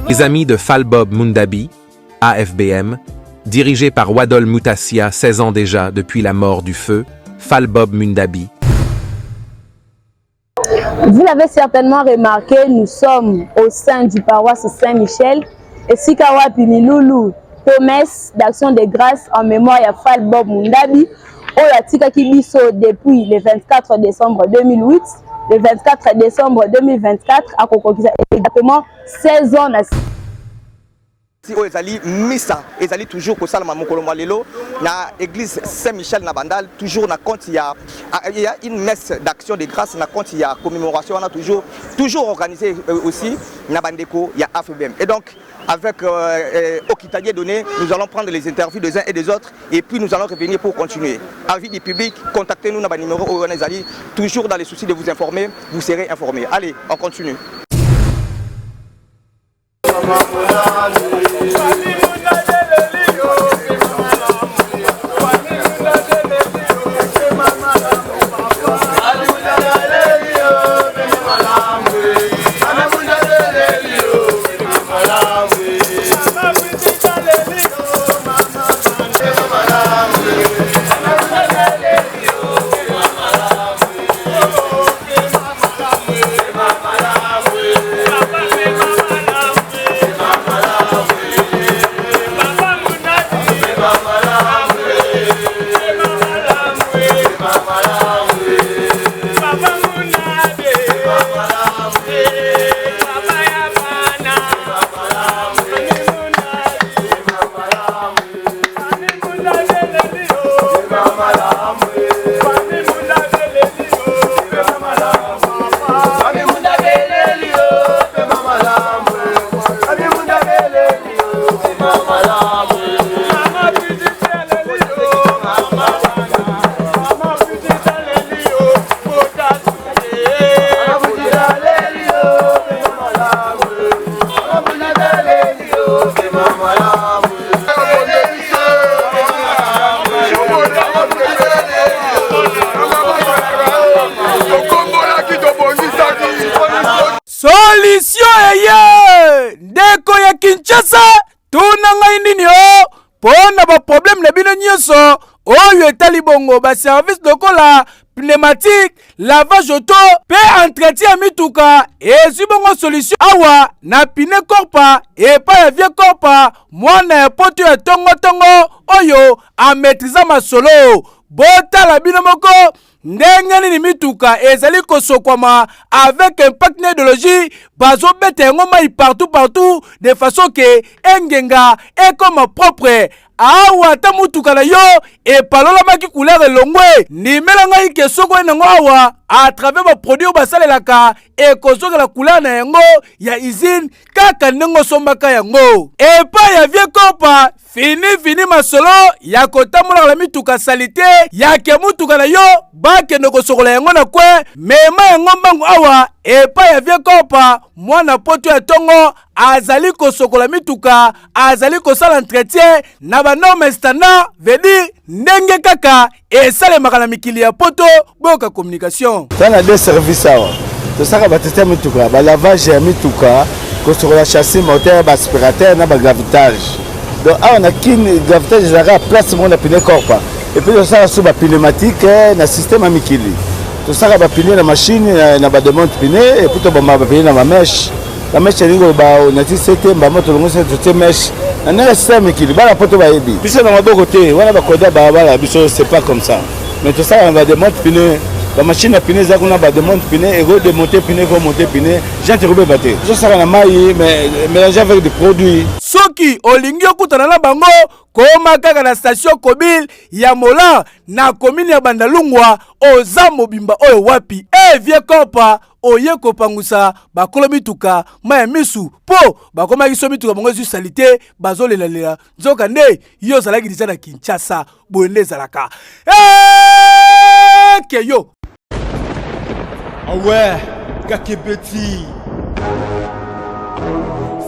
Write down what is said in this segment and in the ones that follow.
Les amis de Falbob Mundabi, AFBM, dirigé par Wadol Mutassia, 16 ans déjà depuis la mort du feu, Falbob Mundabi. Vous l'avez certainement remarqué, nous sommes au sein du paroisse Saint-Michel et Sikawa Pimiloulou, promesse d'action de grâce en mémoire à Falbob Mundabi, Oyatika Kibiso depuis le 24 décembre 2008, le 24 décembre 2024, à Kokokisa, exactement 16 ans. Si vous avez missa, vous avez toujours que ça, na l'église Saint-Michel na Bandal, toujours na compte il y a une messe d'action de grâce, na compte il y a commémoration, on a toujours organisé aussi na Bandeko, il y a AFBM. Et donc avec Okitadie donné, nous allons prendre les interviews des uns et des autres et puis nous allons revenir pour continuer. Avis du public, contactez-nous dans le numéro où on est toujours dans les soucis de vous informer, vous serez informés. Allez, on continue. Solution eye ndeko ya Kinshasa tunanga indinio pona ba problème na bino nyoso oyo etali bongo ba service lokola pneumatique lavage auto pe entretien mituka ezwi bongo solution awa na pine korpa epa ya vie korpa mwana ya poto ya tongo oyo a maîtriser masolo botala bino moko ndenge nini mituka ezali kosokwama avec impact nédologie bazo bete yango mai partout de façon que engenga ekoma propre awa ta mutuka na yo epalolamaki couleur elongwe ndimela ngai ke soko nango awa à travers ba produit basalelaka ekozokela couleur na yango ya usine kaka ndenge sombaka yango epa ya vie kopa fini masolo ya kotambola la mituka salite ya ke mutuka na yo bakende kosokola yango na kwe mema yango mbangu awa epa ya vie kopa mwana poto ya tongo azali kosokola mituka azali kosala entretien na ba norme standard vedi ndenge kaka esalemaka na mikili ya poto boka communication tana de service awa tosaka batete mituka ba lavage ya mituka kosokola chassis moteur ba aspirateur na ba gravitage donc awa na kini gravitage ezalaka place moko na pine korpa et puis tosala so ba pneumatique na système ya mikili tosaka ba pine na machine na ba demonte pine et puis tobamba ba pine na ba mesh la mesh elingo ba onati sete mbamo tolongo sete te mesh na système mikili bala poto ba yebi biso na maboko te wana ba koda ba bala biso c'est pas comme ça mais tosala ba demonte pine la machine à pine zakuna ba demonte pine et remonter pine remonter pine gente robe baté je sera na mai mais mélanger avec des produits soki olingi okutana na bango koma kaka na station Kobil ya Mola na commune ya Bandalungwa oza mobimba oyo wapi vie kopa oye kopangusa bakolo mituka maya misu po bakoma kiso mituka bango zu salite bazolela nzoka nde yo zalaki disa na Kinshasa boende zalaka keyo ah ouais Kakebeti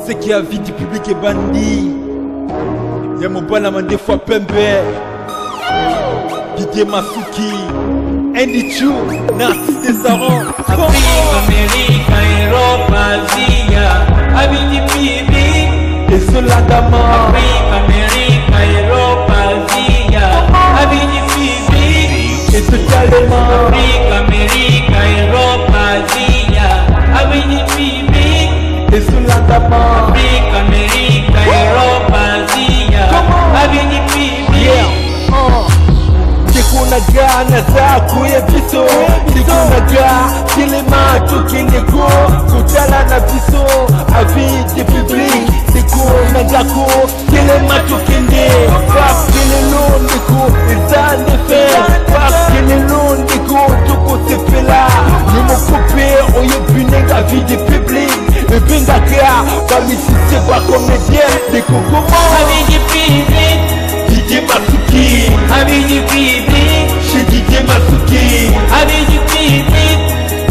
c'est qui a vie du public est bandit y'a mon bon amant des fois pembe Didier Masuki Andy Chou Narcisse Desaron Afrique, Amérique, Europe, Asie, Habibi, Esuladama Africa, America, Europa, Asia Abidi Fibi Esutalema Africa, America, Europa, Asia Abidi Fibi Esuladama Africa, America, Europa, Asia Abidi Fibi Sikunaga na zaku ya biso Sikunaga kilema tukineko Kutala na biso Avide public Sikunaga ko kilema tukinde Wap kilelo ndiko Izande fe Wap kilelo ndiko Tuko sepela Numo coupe Oye bunenga Avide public Ebenga kea Bamisise kwa komedien Deko komo Avide public Didier Masuki Abidi Bibi Chez Didier Masuki Abidi Bibi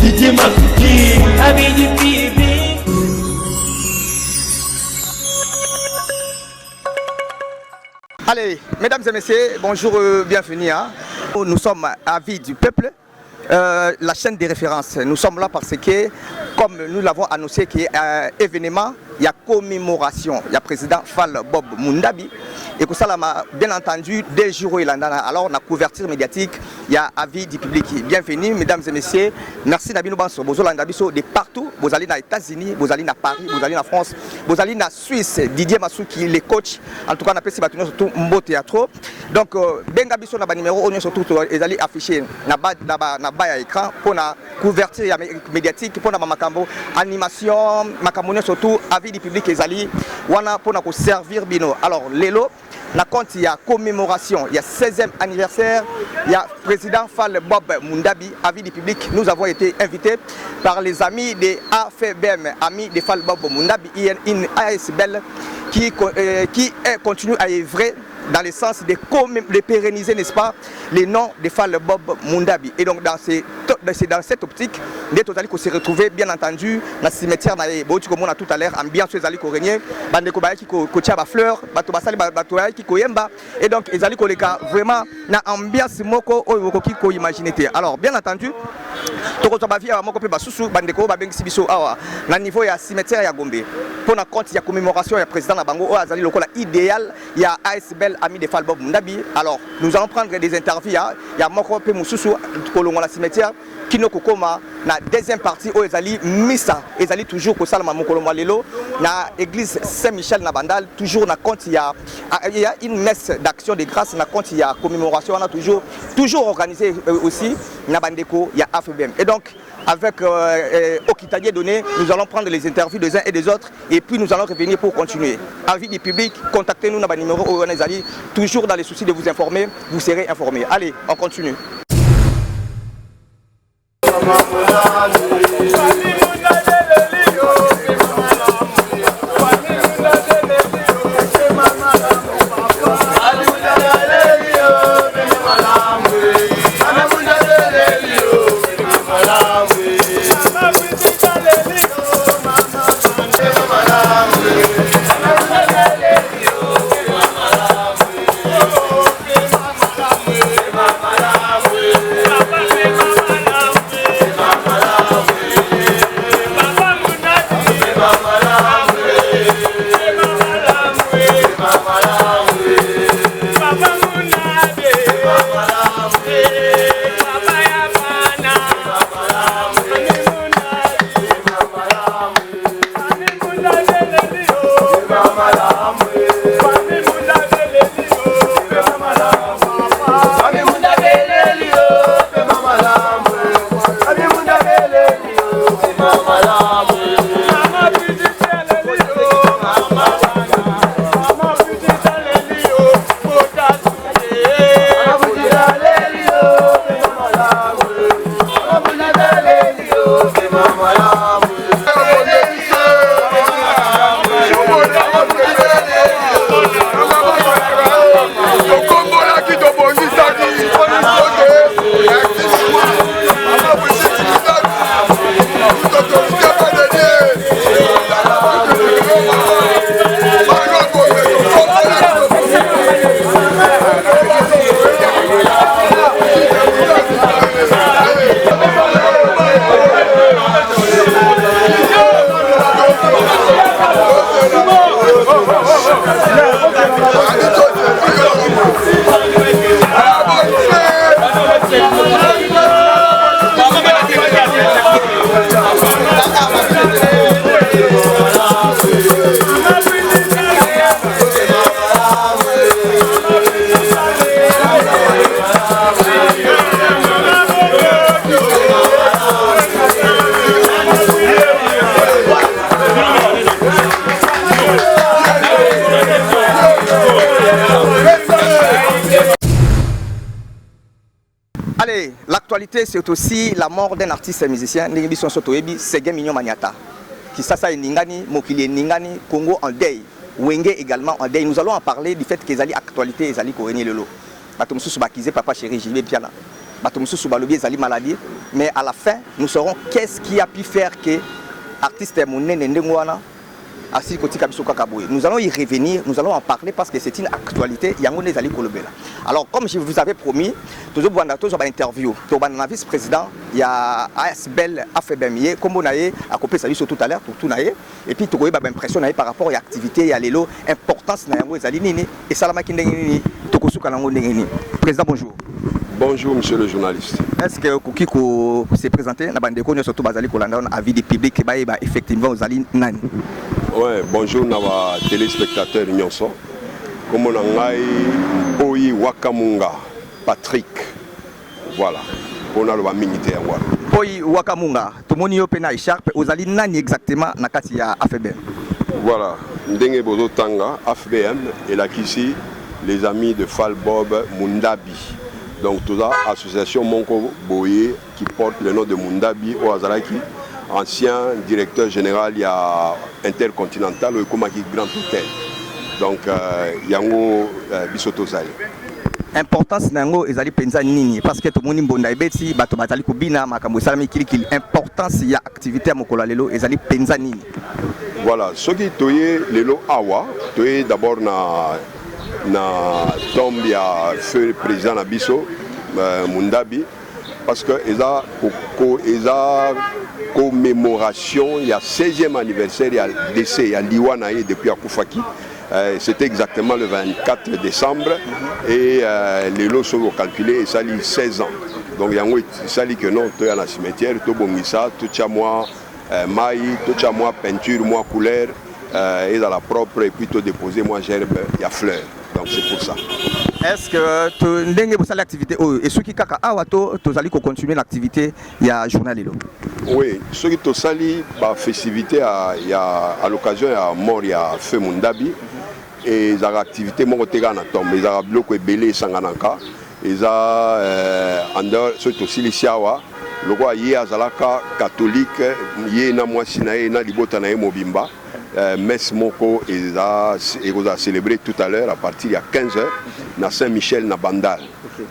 Didier Masuki Abidi Bibi. Allez, mesdames et messieurs, bonjour, bienvenue. Hein. Nous sommes à Vie du Peuple, la chaîne des références. Nous sommes là parce que, comme nous l'avons annoncé, qu'il y a un événement, il y a commémoration. Il y a président Fall Bob Mundabi. Et que ça, bien entendu, des jours, alors, la couverture médiatique, il y a avis du public. Bienvenue, mesdames et messieurs. Merci Nabino Banso. Vous allez de partout. Vous allez aux États-Unis, vous allez à Paris, vous allez en France, vous allez en Suisse. Didier Masuki, les coachs. En tout cas, on appelle ces bâtiments surtout Mbo Théâtre. Donc, Bengabiso, on a numéro, on est surtout affiché na bas écran pour la couverture médiatique, pour la animation, makamone surtout avis du public pour nous servir bino. Alors, Lélo, na compte il y a commémoration, il y a 16e anniversaire, il y a président Fall Bob Mundabi, avis du public. Nous avons été invités par les amis de AFBM, amis de Fall Bob Mundabi, une ASBL qui continue à œuvrer dans le sens de pérenniser, n'est-ce pas, les noms de Fall Bob Mundabi. Et donc dans cette optique, les totali qu'on s'est retrouvé bien entendu dans le cimetière on a tout à l'heure ambiance ezali ko régner bande ko ba ki ko tia ba fleur bato basali bato ki ko yemba et donc ezali ko leka vraiment na ambiance moko oyo ko ki ko imaginer. Alors bien entendu toko to ba via moko pe ba susu bande ko ba bengisi biso awa na niveau ya cimetière ya Gombe pour na compte ya commémoration ya président na bango o azali lokola idéal ya ASBL ami de Fall Bob Mundabi. Alors nous allons prendre des interviews ya moko pe mususu ko longola cimetière kino kokoma na deuxième partie o ezali misa ezali toujours ko salama mokolo lelo na église Saint-Michel na Bandal toujours na compte il y a une messe d'action de grâce na compte il y a commémoration on a toujours organisé aussi na bandeko il y a AFBM. Et donc avec Okitadie donné, nous allons prendre les interviews des uns et des autres et puis nous allons revenir pour continuer. Avis du public, contactez-nous dans le numéro où on est allé, toujours dans le souci de vous informer, vous serez informés. Allez, on continue. Allez, l'actualité c'est aussi la mort d'un artiste et musicien, Nengibi Sotoyebi, Ségué Mignon Maniata. Qui ça Ningani, Mokili Ningani, Congo en deuil, Wenge également en deuil. Nous allons en parler du fait qu'ils allaient actualité, ils allaient courir le lot. Batomsou Soubakizé, papa chéri, Jibé Piana. Batomsou Soubalobi, ils allaient maladie. Mais à la fin, nous saurons qu'est-ce qui a pu faire que l'artiste Mouné Nendengouana. Nous allons y revenir, nous allons en parler parce que c'est une actualité. Alors, comme je vous avais promis, toujours une interview. Le vice-président, il y a ASBL AFBM, comme on a coupé ça tout à l'heure, et puis tu as une impression par rapport à l'activité, il y a l'importance de et Salama Kindengini, Tokosuka Nangondengini. Président, bonjour. Bonjour, monsieur le journaliste. Est-ce que Koukiko s'est présenté dans la bande surtout Bazali Kolandon, avis du public, effectivement, aux Alines Nan? Ouais, bonjour, nos téléspectateurs Nyonso. Comme on a Boyi Wakamunga, Patrick. Voilà, pour nous le militaire. Boyi Wakamunga, tout le monde est open à écharpe, aux Alines Nan exactement, Nakati ya AFBM. Voilà, Ndenge Bozo Tanga, AFBM, et là ici, les amis de Falbob Mundabi. Donc, toute l'association Monko Boye qui porte le nom de Mundabi au Azaraki, ancien directeur général, il y a Intercontinental, le Komaki Grand Hôtel. Donc, Yango Bisoto Zali. Importance nango ezali penza nini parce que tout le monde bonda ebeti bato batali kubina makambo salami kili importance ya activité mokola lelo ezali penza nini. Voilà, ce qui toye lelo awa, toye d'abord na tombe ya feu président Nabiso Mundabi parce que eza commémoration, il y a 16e anniversaire, il y a décès, il y a Liwanaye depuis Akoufaki. C'était exactement le 24 décembre et les lots sont calculés et ça lit 16 ans. Donc il y a un que non, tu es à la cimetière, tu bongisa, tu as moi maille, tu as moi peinture, moi couleur et dans la propre et puis tu déposer moi gerbe, il y a fleurs. Donc c'est pour ça. Est-ce que tu as l'activité et ceux qui kaka awato tu allez continuer l'activité il y a journal oui, ceux qui tu sali la festivité il y a à l'occasion il y a mort il y a feu Mundabi et les activités mon côté na tombe les blocs belé sanganaka ils a en dehors ceux qui aussi les siawa le roi hier azalaka catholique hier na mwasi na na libota na mobimba Messe Moko et a célébré tout à l'heure à partir de 15h na Saint-Michel na Bandal.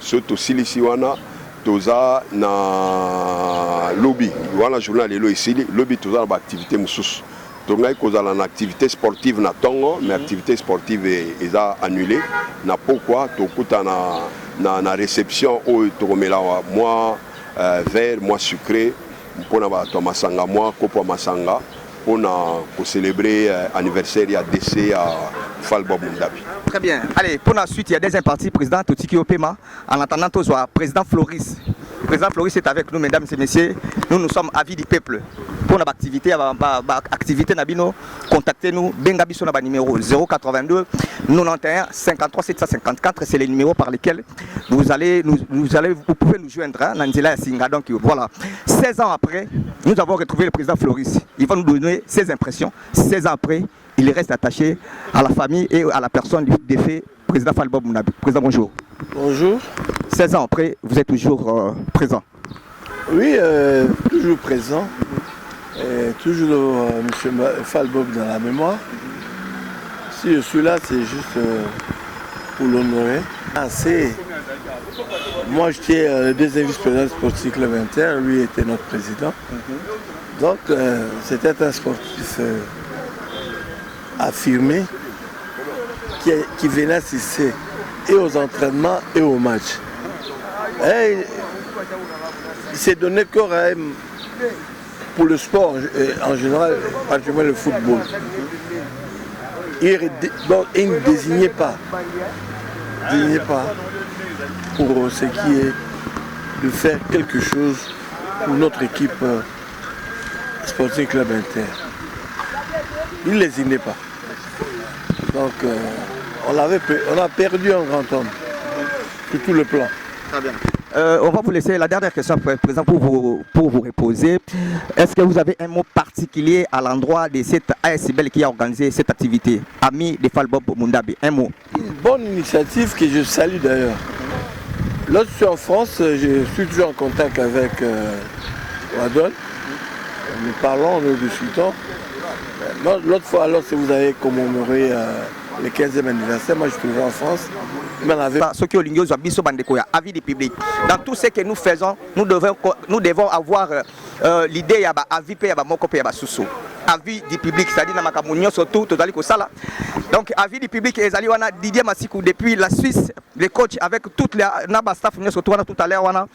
Surtout si wana toza na lobby wana journal elo ici lobby toza na activité mususu. Tonga kozala na activité sportive na tongo mais activité sportive est annulée na pourquoi tokuta na réception au tokomela moi vert moi sucré pour na ba to masanga moi kopo masanga pour célébrer l'anniversaire et le décès à Falbob Mundabi. Très bien. Allez, pour la suite, il y a deuxième partie, président Totiki Opema. En attendant, tout soit président Floris. Le président Floris est avec nous, mesdames et messieurs. Nous sommes avis du peuple. Pour notre activité, contactez-nous. Bengabiso na numéro 082 91 53 754. C'est le numéro par lesquels vous pouvez nous joindre. Donc voilà. 16 ans après, nous avons retrouvé le président Floris. Il va nous donner ses impressions. 16 ans après, il reste attaché à la famille et à la personne du défunt président Falbob Mundabi. Président, bonjour. Bonjour. 16 ans après, vous êtes toujours présent. Oui, toujours présent. Toujours M. Falbob dans la mémoire. Si je suis là, c'est juste pour l'honorer. Moi, j'étais le deuxième vice-président du Sportif Club Inter, lui était notre président. Donc, c'était un sportif affirmé qui venait assister et aux entraînements et aux matchs. Et il s'est donné corps à pour le sport en général, particulièrement le football. Donc, il ne désignait pas pour ce qui est de faire quelque chose pour notre équipe Sporting Club Inter. Il ne désignait pas. Donc, on a perdu un grand homme sur tout le plan. Très bien. On va vous laisser la dernière question, président, pour vous reposer. Est-ce que vous avez un mot particulier à l'endroit de cette ASBL qui a organisé cette activité, ami de Falbob Mundabi? Un mot. Une bonne initiative que je salue d'ailleurs. Lorsque je suis en France, je suis toujours en contact avec Wadol. Nous parlons, nous discutons. L'autre fois, alors, si vous avez commémoré le 15e anniversaire, moi je suis toujours en France. Ce qui est avis du public. Dans tout ce que nous faisons, nous devons avoir l'idée à avis et à moko et à sous. Avis du public, c'est-à-dire dans ma surtout totali ko sala. Donc avis du public ezali wana Didier Massikou depuis la Suisse, les coachs avec toutes les naba staff surtout tout à l'heure wana.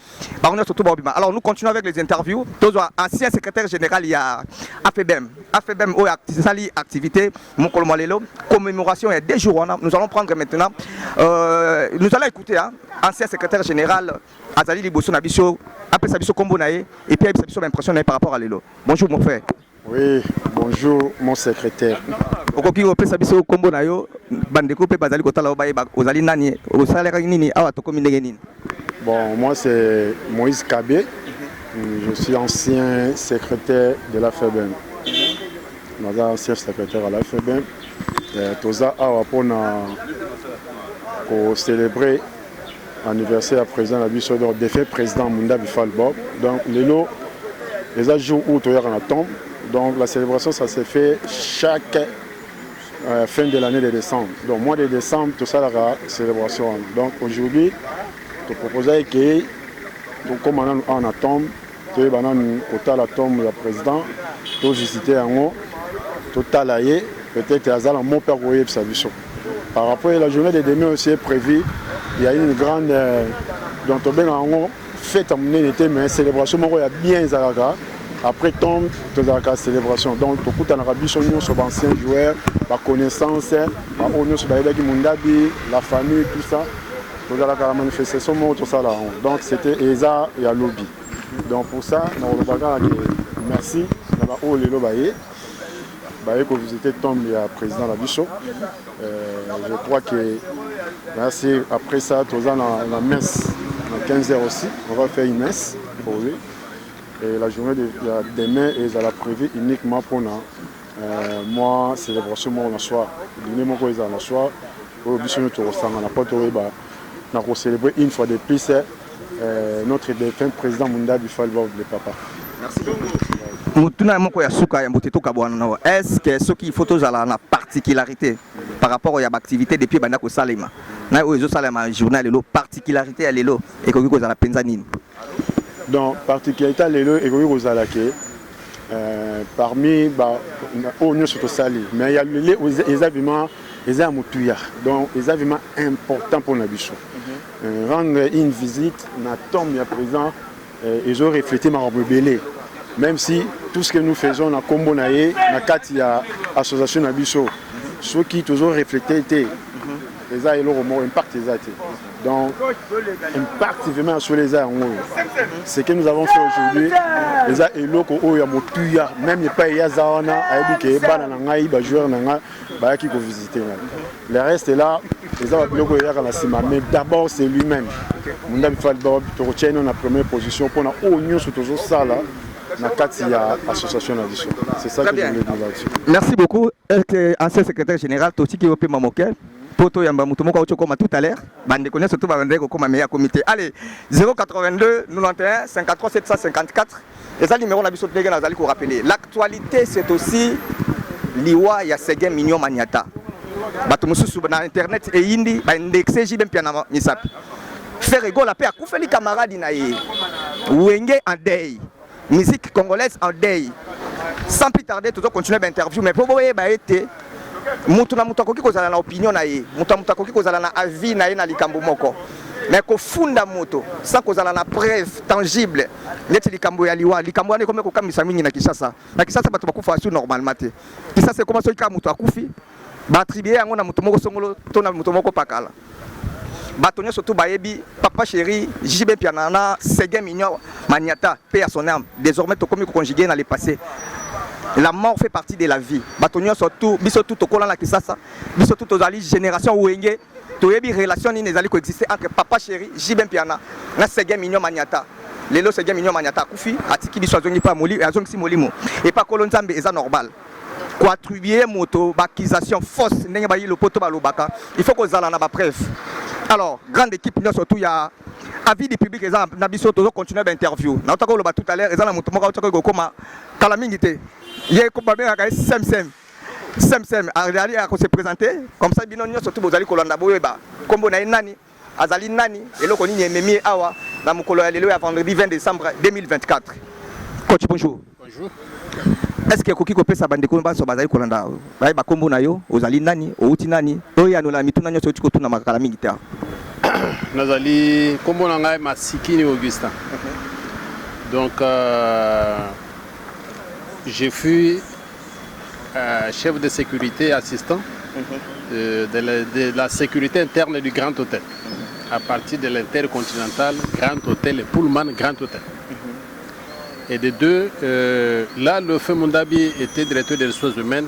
Alors nous continuons avec les interviews. Ancien secrétaire général il y a AFBM ou activité mon Kolombalelo commémoration il y a 2 jours nous allons prendre maintenant nous allons écouter ancien secrétaire général Azali Liboso Nabiso après Sabiso Kombo nae et puis Sabiso l'impression par rapport à Lelo. Bonjour mon frère. Oui, bonjour mon secrétaire. Okoki opé Sabiso Kombo nayo bandeko pe bazali kotala obaye ozali nani osalera nini awa tokomi ndenge nini. Bon, moi c'est Moïse Kabé. Je suis ancien secrétaire de la FEBEM. Je suis ancien secrétaire à la FEBEM. Toza awa pona pour célébrer l'anniversaire à président de la Bisso d'or défait président Munda Bifal Bob. Donc les jours où tu es en tombe. Donc la célébration ça se fait chaque fin de l'année de décembre. Donc mois de décembre tout ça la célébration. Donc aujourd'hui je propose que comme on tombe, tu es dans la tombe du président, tu visiter en haut, total aïe, peut-être à Zala mon père voyait sa vision. Par rapport à la journée de demain aussi est prévue, il y a une grande donc on bien en haut fête à mon été mais célébration il y a bien Zalaga. Après tombe la célébration. Donc tout en Arabie sur anciens joueurs, la connaissance, la famille, tout ça. Tout la manifestation tout ça là. Donc c'était Eza et à lobby. Donc pour ça, merci. Que vous étiez tombé le président la Bichot. Je crois que merci. Après ça, tout ça la messe à 15h aussi. On va faire une messe pour lui. Et la journée de demain est prévue uniquement pour nous. Moi, célébration le soir. Dîner mon le soir. Pour nous célébrer une fois de plus notre défunt président Munda Bifal Bob le papa. Merci beaucoup. Est-ce que ce qu'il faut la particularité par rapport à l'activité depuis Bandako Salema? Na journal la particularité à l'élo et que vous avez la penzanine. Donc particularité à l'élo et que vous avez parmi nous sur Sali, mais il y a les événements donc les événements importants pour la Bichot. Rendre une visite na tombe il y a présent ils ont reflété ma rebelle. Même si tout ce que nous faisons na Kombo naé na kati ya association na Bichot, ceux qui toujours reflété était les a impact les a été. Donc impact vraiment sur les a ce que nous avons fait aujourd'hui les a eloko o ya motuya même il pas ya zawana a dit que bana na ngai ba joueur na nga ba ki ko visiter le reste est là les a eloko ya la sima mais d'abord c'est lui-même Munda Bifal Bob to retient na première position pour na o nyo sur toujours ça là na kati ya association addition. C'est ça que je voulais dire là-dessus. Merci beaucoup ancien secrétaire général Toti qui opé Mamokel. Poto yamba mutomoko aucho comme tout à l'heure bande connaît surtout bande comme meilleur comité. Allez 082 91 53 754 et ça numéro na biso tege na zali ko rappeler. L'actualité c'est aussi liwa ya Sege Mignon Maniata. Bato mususu na internet et indi ba indexer jibem piana misapi. Faire rigole la paix akufeli camarade na ye. Wenge en deuil. Musique congolaise en deuil. Sans plus tarder tout continuer l'interview mais pour boye ba été mutu na mutu akoki kozala na opinion na ye mutu akoki kozala na avis na ye na likambo moko mais kofunda moto sans kozala na preuve tangible neti likambo ya liwa likambo ane comme kokamisa mingi na Kinshasa bato bakufa asu normalement te Kinshasa c'est comme ça ka mutu akufi ba attribuer yango na mutu moko songolo to na mutu moko pakala bato nyonso to bayebi papa chéri JB Pianana Sege Mignon Maniata paix à son âme désormais to komi ko conjuguer dans le passé. La mort fait partie de la vie. Batonio surtout, biso tout au colan la Kisasa, biso tout aux alliés génération Wenge, to yebi relation ni nezali coexister entre papa chéri, Jibem Piana, na Sege Mignon Maniata. Lelo Sege Mignon Maniata kufi, atiki biso azongi pa moli, azongi si molimo. Et pas kolonzambe eza normal. Ko attribuer moto accusation fausse ndenge ba yilo poto ba lobaka. Il faut que zala na ba preuve. Alors, grande équipe surtout ya avis du public exemple na biso tozo continuer l'interview na otako loba tout à l'heure ezana mutu moko otako kokoma kala mingi te ye ko ba benga sem ali a se présenter comme ça bino nyonso tout bozali kolanda boyeba kombo na nani azali nani eloko nini ememi awa na mukolo ya lelo ya vendredi 20 décembre 2024. Coach, bonjour. Bonjour. Est-ce que koki kopesa bandeko banso bazali kolanda ba kombo na yo ozali nani outi nani oya no la mituna nyonso tiko tuna makala mingi te. Nazali kombo na ngai Masikini Augustin. Donc je fus chef de sécurité assistant de la sécurité interne du Grand Hôtel à partir de l'Intercontinental Grand Hôtel et Pullman Grand Hôtel. Et de deux, là le Feu Mundabi était directeur des ressources humaines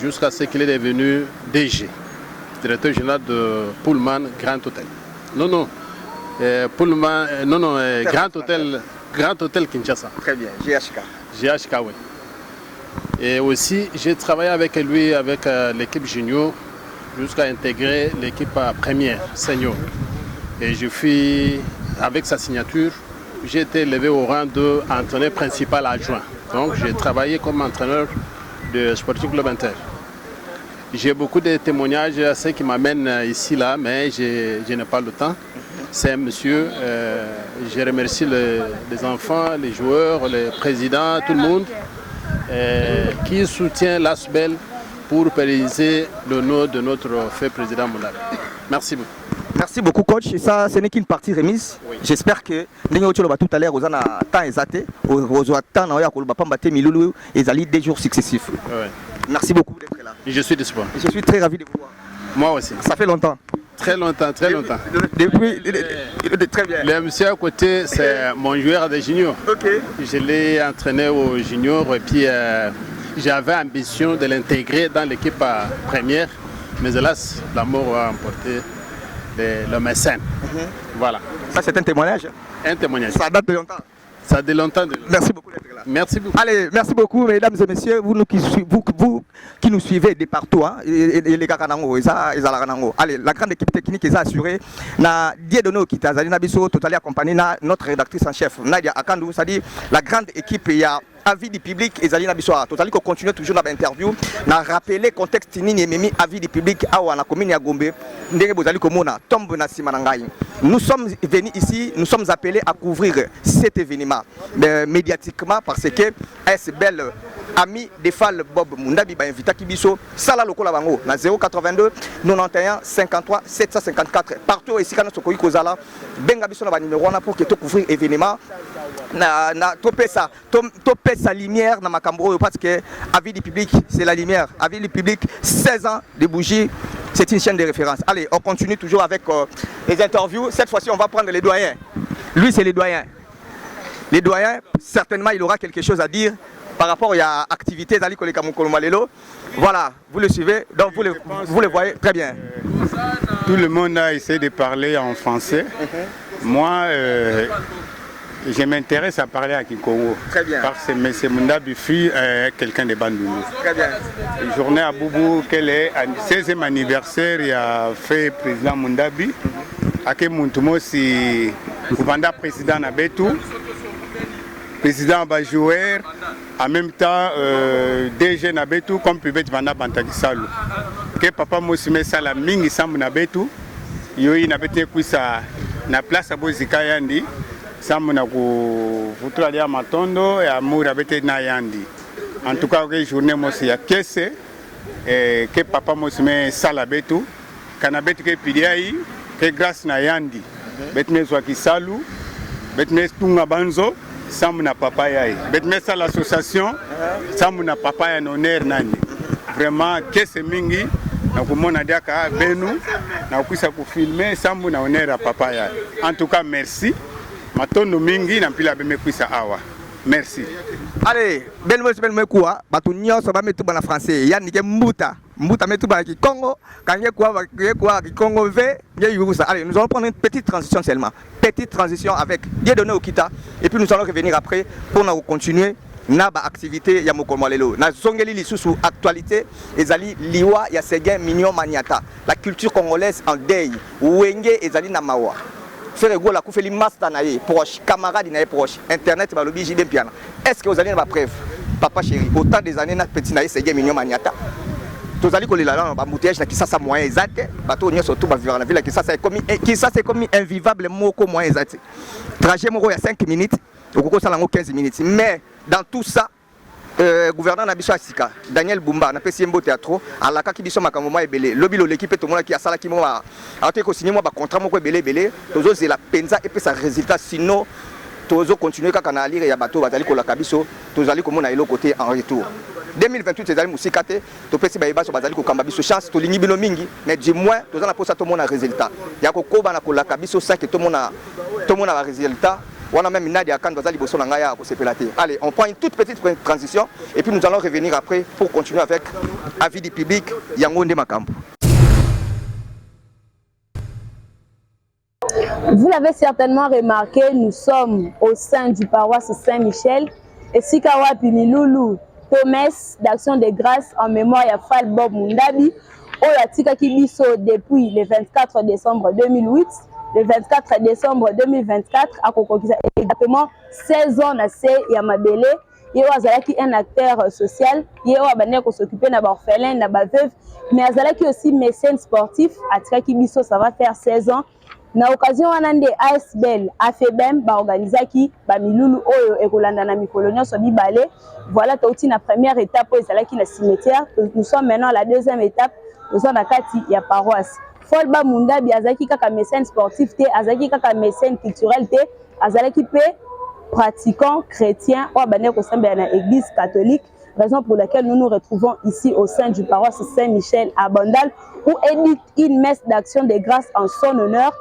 jusqu'à ce qu'il est devenu DG, directeur général de Pullman Grand Hôtel. Non, Pullman, Grand Hôtel Kinshasa. Très bien, GHK. GHK, oui. Et aussi, j'ai travaillé avec lui, avec l'équipe junior, jusqu'à intégrer l'équipe première, senior. Et je suis, avec sa signature, j'ai été élevé au rang d'entraîneur principal adjoint. Donc, j'ai travaillé comme entraîneur de Sporting Club Inter. J'ai beaucoup de témoignages à ceux qui m'amènent ici, là, mais je n'ai pas le temps. C'est un monsieur, je remercie les enfants, les joueurs, les présidents, tout le monde qui soutient l'ASBEL pour pérenniser le nom de notre fait président Mundabi. Merci beaucoup. Merci beaucoup coach. Et ça, ce n'est qu'une partie remise. Oui. J'espère que tout à l'heure, vous avez temps exact, vous avez temps et des jours successifs. Oui. Merci beaucoup d'être là. Je suis disponible. Je suis très ravi de vous voir. Moi aussi. Ça fait longtemps. Très longtemps. Depuis, très bien. Le monsieur à côté, c'est mon joueur de junior. Ok. Je l'ai entraîné au junior et puis j'avais ambition de l'intégrer dans l'équipe première. Mais hélas, la mort a emporté le mécène. Voilà. Ça, c'est un témoignage. Un témoignage. Ça date de longtemps. Ça date de longtemps. Merci beaucoup d'être là. Merci beaucoup. Allez, merci beaucoup, mesdames et messieurs, vous qui nous suivez de partout. Hein, et les gars, allez, la grande équipe technique est assurée. Na Dieudonné Okita, Zalina Bisso, totalement accompagné notre rédactrice en chef, Nadia Akandou, c'est-à-dire la grande équipe, il y a avis du public et Zalina Bissoa. Totalement qu'on continue toujours dans l'interview. Na rappeler contexte nini memi avis du public à la commune ya Gombe. Ndenge bozali komona tombe na simanangai. Nous sommes venus ici, nous sommes appelés à couvrir cet événement médiatiquement parce que ASBEL ami de Fall Bob Mundabi ba invita Kibiso sala lokola bango na 082 91 53 754 partout ici quand sokoyi kozala benga biso na ba numéro wana pour que to couvrir événement na topé sa lumière na makambo parce que avis du public c'est la lumière, avis du public 16 ans de bougies. C'est une chaîne de référence. Allez, on continue toujours avec les interviews. Cette fois-ci, on va prendre les doyens. Lui, c'est les doyens. Les doyens, certainement, il aura quelque chose à dire par rapport à l'activité d'Ali Koleka Mukolomalelo. Voilà, vous le suivez, donc vous le voyez très bien. Tout le monde a essayé de parler en français. Moi, je m'intéresse à parler à Kikongo. Très bien. Parce que M. Mundabi fut quelqu'un de Bandundu. Très bien. La journée à Boubou, qu'elle est à 16e anniversaire, il a fait président Mundabi. Ake Muntumo, si Kouvanda président Nabetou, président Bajouer, en même temps DG Nabetou, comme Pubet Vanda Bantakisalu. Que papa Mosime Sala Mingi Sam Nabetou, Yoyi Nabete Kouissa, na place à Bozika Yandi. Samu na kufutura ya matondo ya mura bete na yandi. En tout cas, que journée mosi ya kese que papa mosime sala betu kana betu ke pidiai que grâce na yandi. Betme zwa kisalu, betme tunga banzo, samu na papa yai. Betme sala association, samu na papa ya honneur nani. Vraiment kese mingi na kumona diaka benu na kuisa kufilmer samu na honneur à papa yai. En tout cas, merci. Matondo mingi na pila beme kwisa awa. Merci. Allez, bel quoi batu nyonso ba metu bana français. Yani ke mbuta metu ba ki Congo, kanye quoi ki Congo ve, ye yurusa. Allez, nous allons prendre une petite transition seulement. Petite transition avec Dieudonné Okita et puis nous allons revenir après pour nous continuer na ba activité ya Mokolmalelo. Na zongeli lisusu actualité ezali liwa ya Seguin Mignon Maniata. La culture congolaise en deuil. Wenge ezali na mawa. frère Ego la koufeli master na ye proche, camarade na ye proche, internet ba lobi JB Piana. Est-ce que vous avez une preuve? Papa chéri, autant des années na petit na ye c'est mignon maniata. Tozali kolela na ba moutillage na Kisasa moyen exact, bato nyo surtout ba vivre na ville Kisasa c'est comme invivable moko moyen exact. Trajet moko ya 5 minutes, okoko sala 15 minutes. Mais dans tout ça gouverneur na biso asika Daniel Bumba na pesi mbo théâtre alaka ki biso makambo ma ebele lobilo l'équipe to mona ki asala ki mo até ko signer mo ba contrat moko ebele tozo zela penza et puis ça résultat sinon tozo continuer kaka na lire ya bato bazali ko la kabiso tozali ko mona elo côté en retour 2028 ezali musika te to pesi ba baso bazali ko kamba biso chance to lingi bino mingi mais du moins toza na posa to mona résultat ya ko koba na ko la kabiso ça que to mona ba résultat. On a même Nadia Khan Bazali Bosso Nangaya pour se pélater. Allez, on prend une toute petite transition et puis nous allons revenir après pour continuer avec avis du public Yangonde Makambo. Vous l'avez certainement remarqué, nous sommes au sein du paroisse Saint-Michel et Sikawa Pimiloulou, promesse d'action de grâce en mémoire à Fall Bob Mundabi, Oyatika Kibiso depuis le 24 décembre 2008. Le 24 décembre 2024, à Kokokisa, exactement 16 ans, il y a Mabele, il y a un acteur social, il y a un qui s'occupe de l'orphelin, de la veuve, mais il y a aussi mécène sportif, à Tikakibiso, ça va faire 16 ans. Na occasion, on a des ASBL, AFEBEM, organisé qui, Milulu, Oyo, et Rolanda Namikolonio, Sobi Balé. Voilà, la première étape, qui est le cimetière. Nous sommes maintenant à la deuxième étape, nous sommes à Kati, il y a paroisse. Folba Mundabi azaki kaka mécène sportif te, azaki kaka mécène culturel te, azaki pe pratiquant chrétien ou abane ko sembe na église catholique, raison pour laquelle nous nous retrouvons ici au sein du paroisse Saint-Michel à Bandal où édite une messe d'action de grâce en son honneur.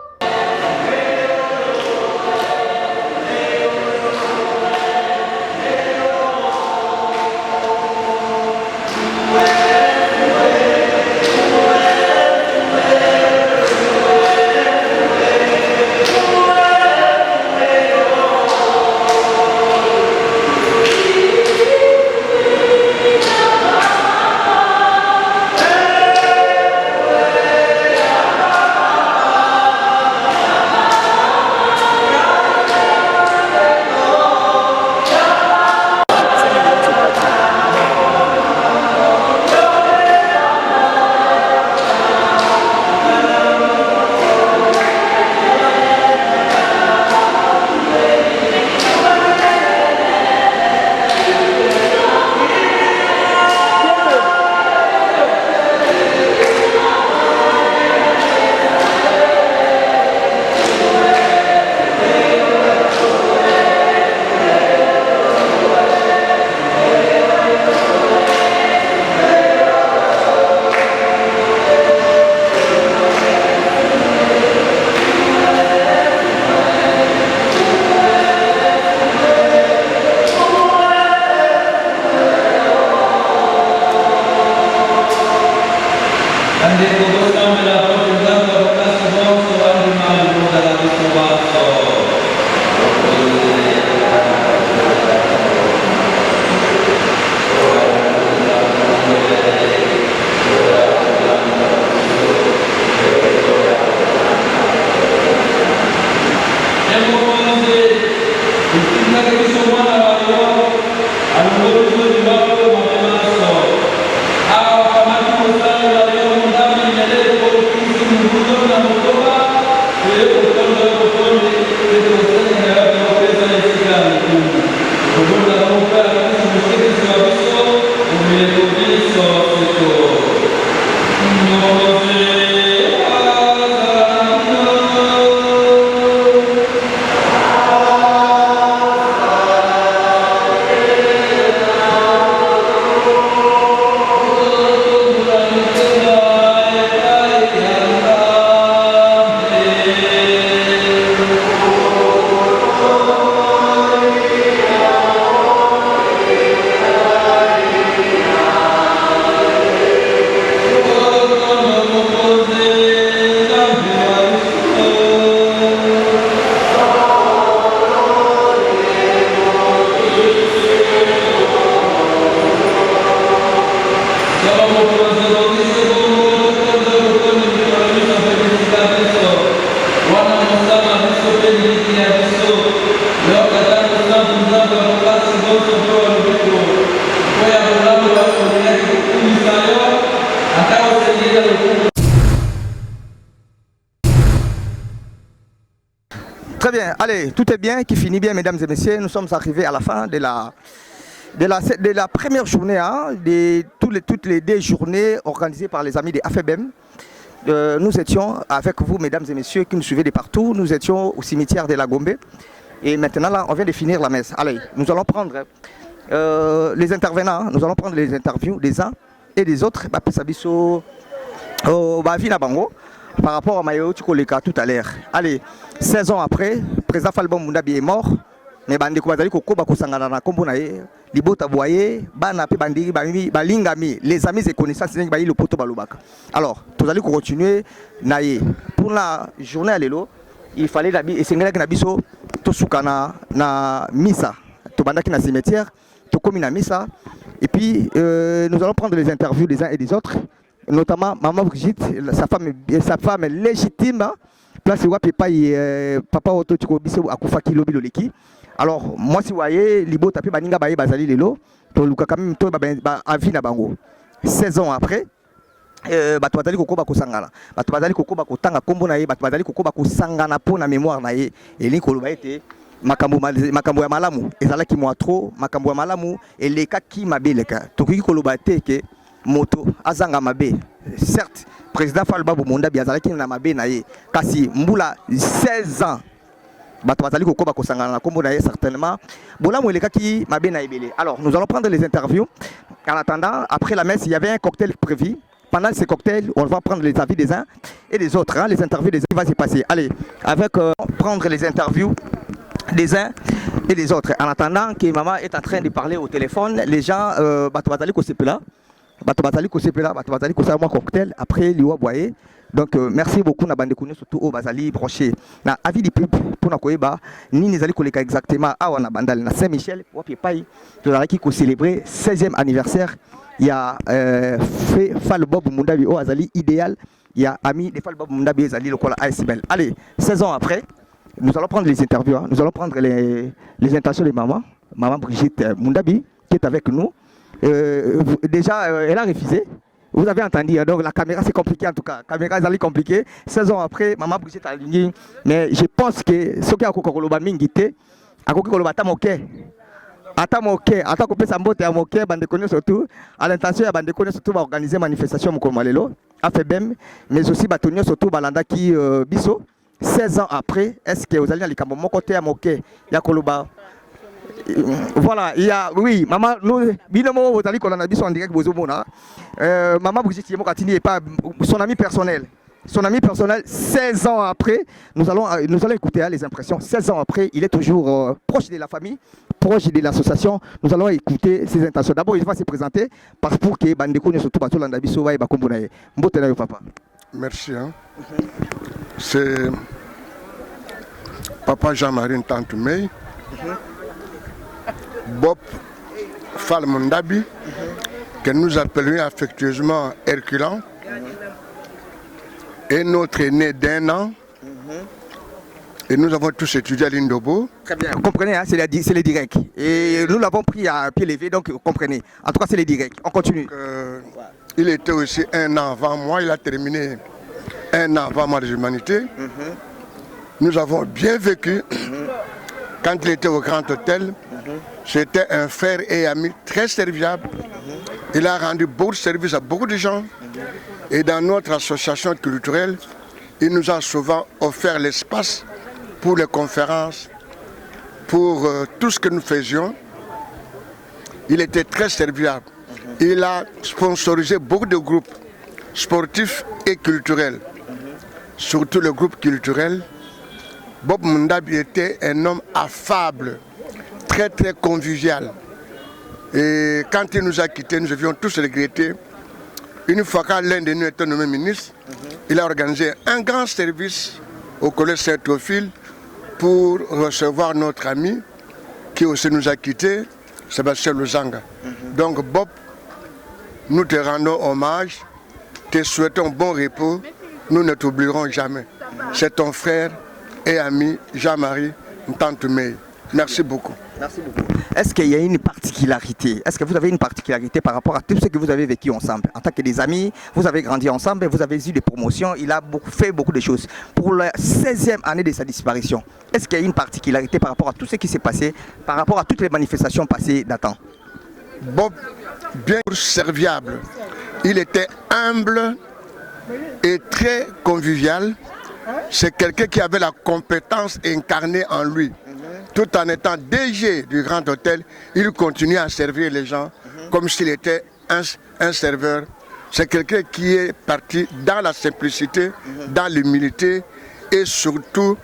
Allez, tout est bien, qui finit bien, mesdames et messieurs. Nous sommes arrivés à la fin de la première journée, hein, toutes les 2 journées organisées par les amis des AFBM. Nous étions avec vous, mesdames et messieurs, qui nous suivez de partout. Nous étions au cimetière de la Gombe. Et maintenant, là, on vient de finir la messe. Allez, nous allons prendre les intervenants, nous allons prendre les interviews des uns et des autres. Par rapport à Mayo Tchikoleka tout à l'heure. Allez, 16 ans après, président Falbom Mundabi est mort. Mais bandi ko bazali kokoba kosangana na kombo na ye libota boye bana pe bandi balingami les amis et connaissances c'est ba le poto balobaka. Alors, tous allons continuer na ye. Pour la journée à l'élo, il fallait et sengela na biso to sukana na misa. To bandaki na cimetière, to komi na misa et puis nous allons prendre les interviews des uns et des autres. Notamment maman Brigitte, sa femme légitime, place papa Otto Tchikobiso Akufaki Lobi Loleki. Alors, moi si vous voyez, Libo tapé Baninga Baye Bazali Lelo, to Luka quand même to avi na bango. 16 ans après, bato bazali kokoba kosangana. Bato bazali kokoba kotanga kombo na ye, bato bazali kokoba kosangana po na mémoire na ye. Et li koloba ete makambo ya malamu, ezalaki mo trop, makambo ya malamu eleka ki mabeleka. Tokoki koloba te ke moto azanga mabe. Certes, président Falbabou Mundabi azalaki na mabe na ye. Kasi mbula 16 ans. Certainement. Alors, nous allons prendre les interviews. En attendant, après la messe, il y avait un cocktail prévu. Pendant ces cocktails, on va prendre les avis des uns et des autres. Hein. Les interviews des uns, il va se passer. Allez, avec prendre les interviews des uns et des autres. En attendant que maman est en train de parler au téléphone, les gens, cocktail, après, l'Iwa Boye. Donc merci beaucoup na bande kunu surtout au bazali broché na avis du peuple pour na koyeba ni nezali koleka exactement awa na bandal na Saint-Michel wapi pai to la ki ko célébrer 16e anniversaire il y a Falbob Mundabi au azali idéal il y a ami de Falbob Mundabi azali lokola ASBL. Allez, 16 ans après, nous allons prendre les interviews, hein. Nous allons prendre les intentions de maman Brigitte Mundabi qui est avec nous. Déjà elle a refusé. Vous avez entendu, donc la caméra c'est compliqué en tout cas. La caméra est compliquée. 16 ans après, maman Brigitte a aligné. Mais je pense que ce qui a kokoloba mingité, a kokoloba tamoké. Atamoké, atakope sambote à moké, bande connaît surtout. À l'intention, la bande connaît surtout va organiser manifestation Mokomalelo, AFBM, mais aussi batonio surtout balanda qui biso. 16 ans après, est-ce que vous allez aller à mon côté à moké, yakoloba. Voilà, il y a, oui, maman, nous, binomo, vous allez qu'on a dit en direct, maman Brigitte Yemokatini n'est pas son ami personnel. Son ami personnel, 16 ans après, nous allons écouter hein, les impressions. 16 ans après, il est toujours proche de la famille, proche de l'association. Nous allons écouter ses intentions. D'abord, il va se présenter pour que Bandeko ne surtout pas tout l'andabiso et Bakombonaye. Mbotenayo papa. Merci. Hein. C'est papa Jean-Marie Ntantoumey. Bob Falmundabi, que nous appelions affectueusement Herculan, et notre aîné d'1 an, et nous avons tous étudié à l'Indobo. Très bien, vous comprenez, hein, c'est les directs. Et nous l'avons pris à pied levé, donc vous comprenez. En tout cas, c'est les directs. On continue. Il était aussi 1 an avant moi, il a terminé 1 an avant moi de l'humanité. Nous avons bien vécu. Quand il était au Grand Hôtel, c'était un frère et ami très serviable. Il a rendu beaucoup de services à beaucoup de gens. Et dans notre association culturelle, il nous a souvent offert l'espace pour les conférences, pour tout ce que nous faisions. Il était très serviable. Il a sponsorisé beaucoup de groupes sportifs et culturels. Surtout le groupe culturel. Bob Mundabi était un homme affable, très très convivial. Et quand il nous a quittés, nous avions tous regretté. Une fois que l'un de nous était nommé ministre, il a organisé un grand service au collège Saint-Ophile pour recevoir notre ami qui aussi nous a quittés, Sébastien Luzanga. Donc Bob, nous te rendons hommage, te souhaitons bon repos, nous ne t'oublierons jamais. C'est ton frère et ami Jean-Marie Ntantoumey. Merci beaucoup. Merci beaucoup. Est-ce qu'il y a une particularité? Est-ce que vous avez une particularité par rapport à tout ce que vous avez vécu ensemble? En tant que des amis, vous avez grandi ensemble, vous avez eu des promotions, il a fait beaucoup de choses. Pour la 16e année de sa disparition, est-ce qu'il y a une particularité par rapport à tout ce qui s'est passé, par rapport à toutes les manifestations passées d'antan? Bob, bien serviable. Il était humble et très convivial. C'est quelqu'un qui avait la compétence incarnée en lui. Tout en étant DG du Grand Hôtel, il continue à servir les gens comme s'il était un serveur. C'est quelqu'un qui est parti dans la simplicité, dans l'humilité et surtout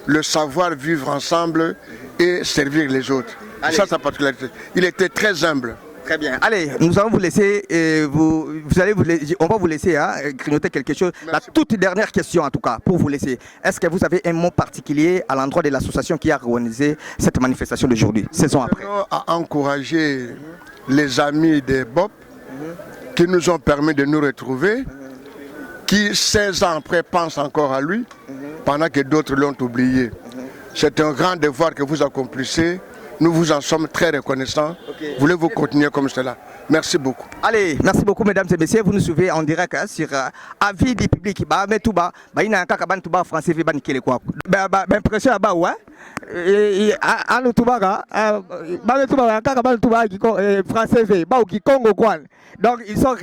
le savoir vivre ensemble et servir les autres. Allez. Ça, sa particularité. Il était très humble. Très bien. Allez, nous allons vous laisser, on va vous laisser grignoter quelque chose. Merci. La toute dernière question en tout cas, pour vous laisser. Est-ce que vous avez un mot particulier à l'endroit de l'association qui a organisé cette manifestation d'aujourd'hui, 16 ans après? À encourager les amis des BOP qui nous ont permis de nous retrouver, qui 16 ans après pensent encore à lui, pendant que d'autres l'ont oublié. C'est un grand devoir que vous accomplissez. Nous vous en sommes très reconnaissants. Voulez-vous continuer comme cela? Merci beaucoup. Allez, merci beaucoup mesdames et messieurs. Vous nous suivez en direct sur Avis du public. Mais tout bas, il y a un cas qui est français, il y a quoi? Impression à bas, ouais. Allo Toubaga, français, qui Congo quoi. Donc ils sont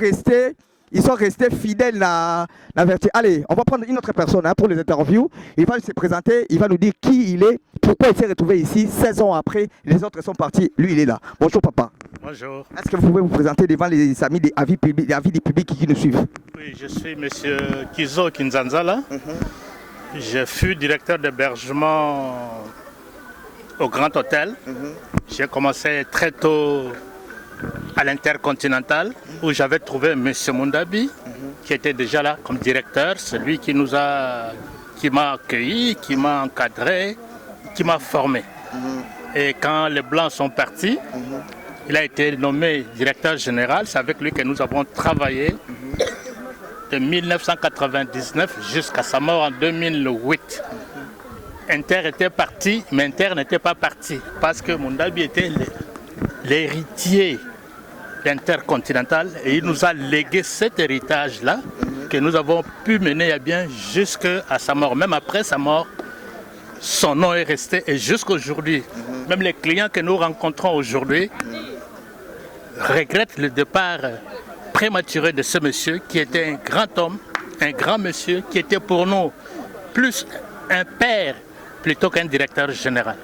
restés fidèles à la vertu. Allez, on va prendre une autre personne pour les interviews. Il va se présenter, il va nous dire qui il est, pourquoi il s'est retrouvé ici 16 ans après. Les autres sont partis, lui il est là. Bonjour papa. Bonjour. Est-ce que vous pouvez vous présenter devant les amis des avis du public qui nous suivent? Oui, je suis monsieur Kizo Kinzanzala. Je fus directeur d'hébergement au Grand Hôtel. J'ai commencé très tôt à l'Intercontinental où j'avais trouvé M. Mundabi qui était déjà là comme directeur, celui qui m'a accueilli, qui m'a encadré, qui m'a formé. Et quand les Blancs sont partis, il a été nommé directeur général. C'est avec lui que nous avons travaillé de 1999 jusqu'à sa mort en 2008. Inter était parti, mais Inter n'était pas parti parce que Mundabi était l'héritier d'Intercontinental et il nous a légué cet héritage-là que nous avons pu mener à bien jusqu'à sa mort. Même après sa mort, son nom est resté et jusqu'aujourd'hui, même les clients que nous rencontrons aujourd'hui regrettent le départ prématuré de ce monsieur qui était un grand homme, un grand monsieur qui était pour nous plus un père plutôt qu'un directeur général.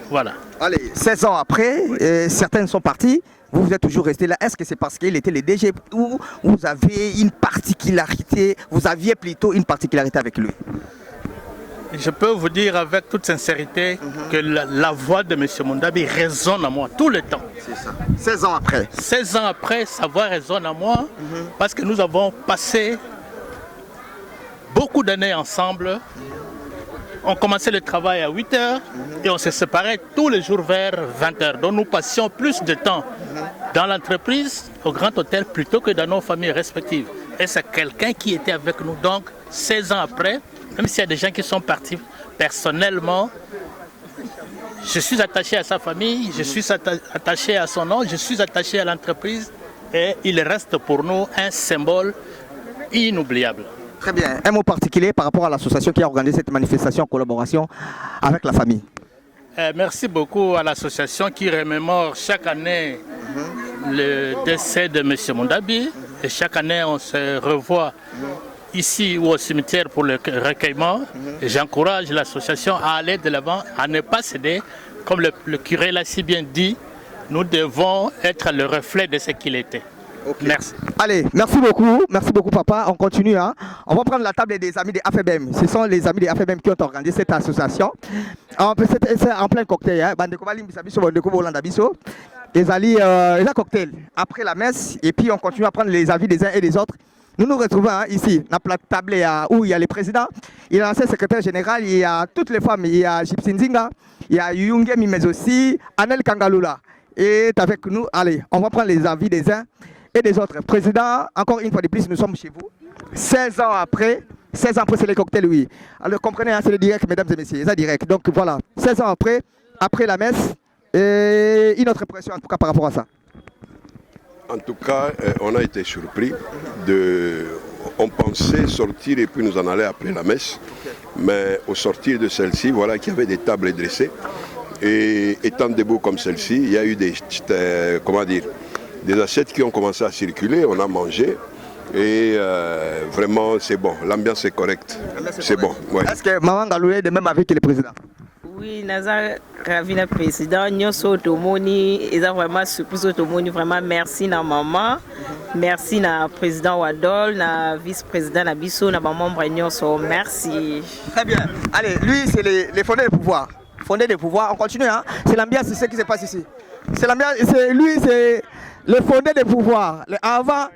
Voilà. Allez, 16 ans après, certains sont partis. Vous êtes toujours resté là. Est-ce que c'est parce qu'il était le DG ou vous avez une particularité, vous aviez plutôt une particularité avec lui? Je peux vous dire avec toute sincérité que la voix de M. Mundabi résonne à moi tout le temps. C'est ça. 16 ans après. 16 ans après, sa voix résonne à moi parce que nous avons passé beaucoup d'années ensemble. On commençait le travail à 8 h et on se séparait tous les jours vers 20 h. Donc nous passions plus de temps dans l'entreprise, au Grand Hôtel, plutôt que dans nos familles respectives. Et c'est quelqu'un qui était avec nous. Donc 16 ans après, même s'il y a des gens qui sont partis personnellement, je suis attaché à sa famille, je suis attaché à son nom, je suis attaché à l'entreprise et il reste pour nous un symbole inoubliable. Très bien. Un mot particulier par rapport à l'association qui a organisé cette manifestation en collaboration avec la famille? Merci beaucoup à l'association qui remémore chaque année le décès de M. Mundabi. Et chaque année, on se revoit ici ou au cimetière pour le recueillement. Et j'encourage l'association à aller de l'avant, à ne pas céder. Comme le curé l'a si bien dit, nous devons être le reflet de ce qu'il était. Merci. Allez, merci beaucoup papa, on continue. On va prendre la table des amis des AFBM. Ce sont les amis des AFBM qui ont organisé cette association. C'est en plein cocktail. Les alliés, il y a cocktail après la messe et puis on continue à prendre les avis des uns et des autres. Nous nous retrouvons ici, dans la table où il y a les présidents, il y a l'ancien secrétaire général, il y a toutes les femmes, il y a Gypsy Nzinga, il y a Yungemi mais aussi Anel Kangalula. Et avec nous, allez, on va prendre les avis des uns et des autres. Président, encore une fois de plus, nous sommes chez vous. 16 ans après, c'est les cocktails, oui. Alors comprenez, c'est le direct, mesdames et messieurs, c'est direct. Donc voilà, 16 ans après, après la messe et une autre impression en tout cas par rapport à ça. En tout cas, on a été surpris. On pensait sortir et puis nous en aller après la messe. Mais au sortir de celle-ci, voilà qu'il y avait des tables dressées. Et étant debout comme celle-ci, il y a eu des assiettes qui ont commencé à circuler. On a mangé. Et vraiment, c'est bon. L'ambiance est correcte. C'est bon. Ouais. Est-ce que Maman Galou est de même avec le président? Oui, Naza Ravina président, Nyoso Otomoni, et vraiment surprise Otomoni, vraiment merci na maman, merci na président Wadol, na vice-président Nabiso, na membre Nyoso, merci. Très bien. Allez, lui c'est les fondés de pouvoir. Fondés de pouvoir, on continue, hein. C'est l'ambiance, c'est ce qui se passe ici. C'est l'ambiance, lui c'est le fondé de pouvoir. Avant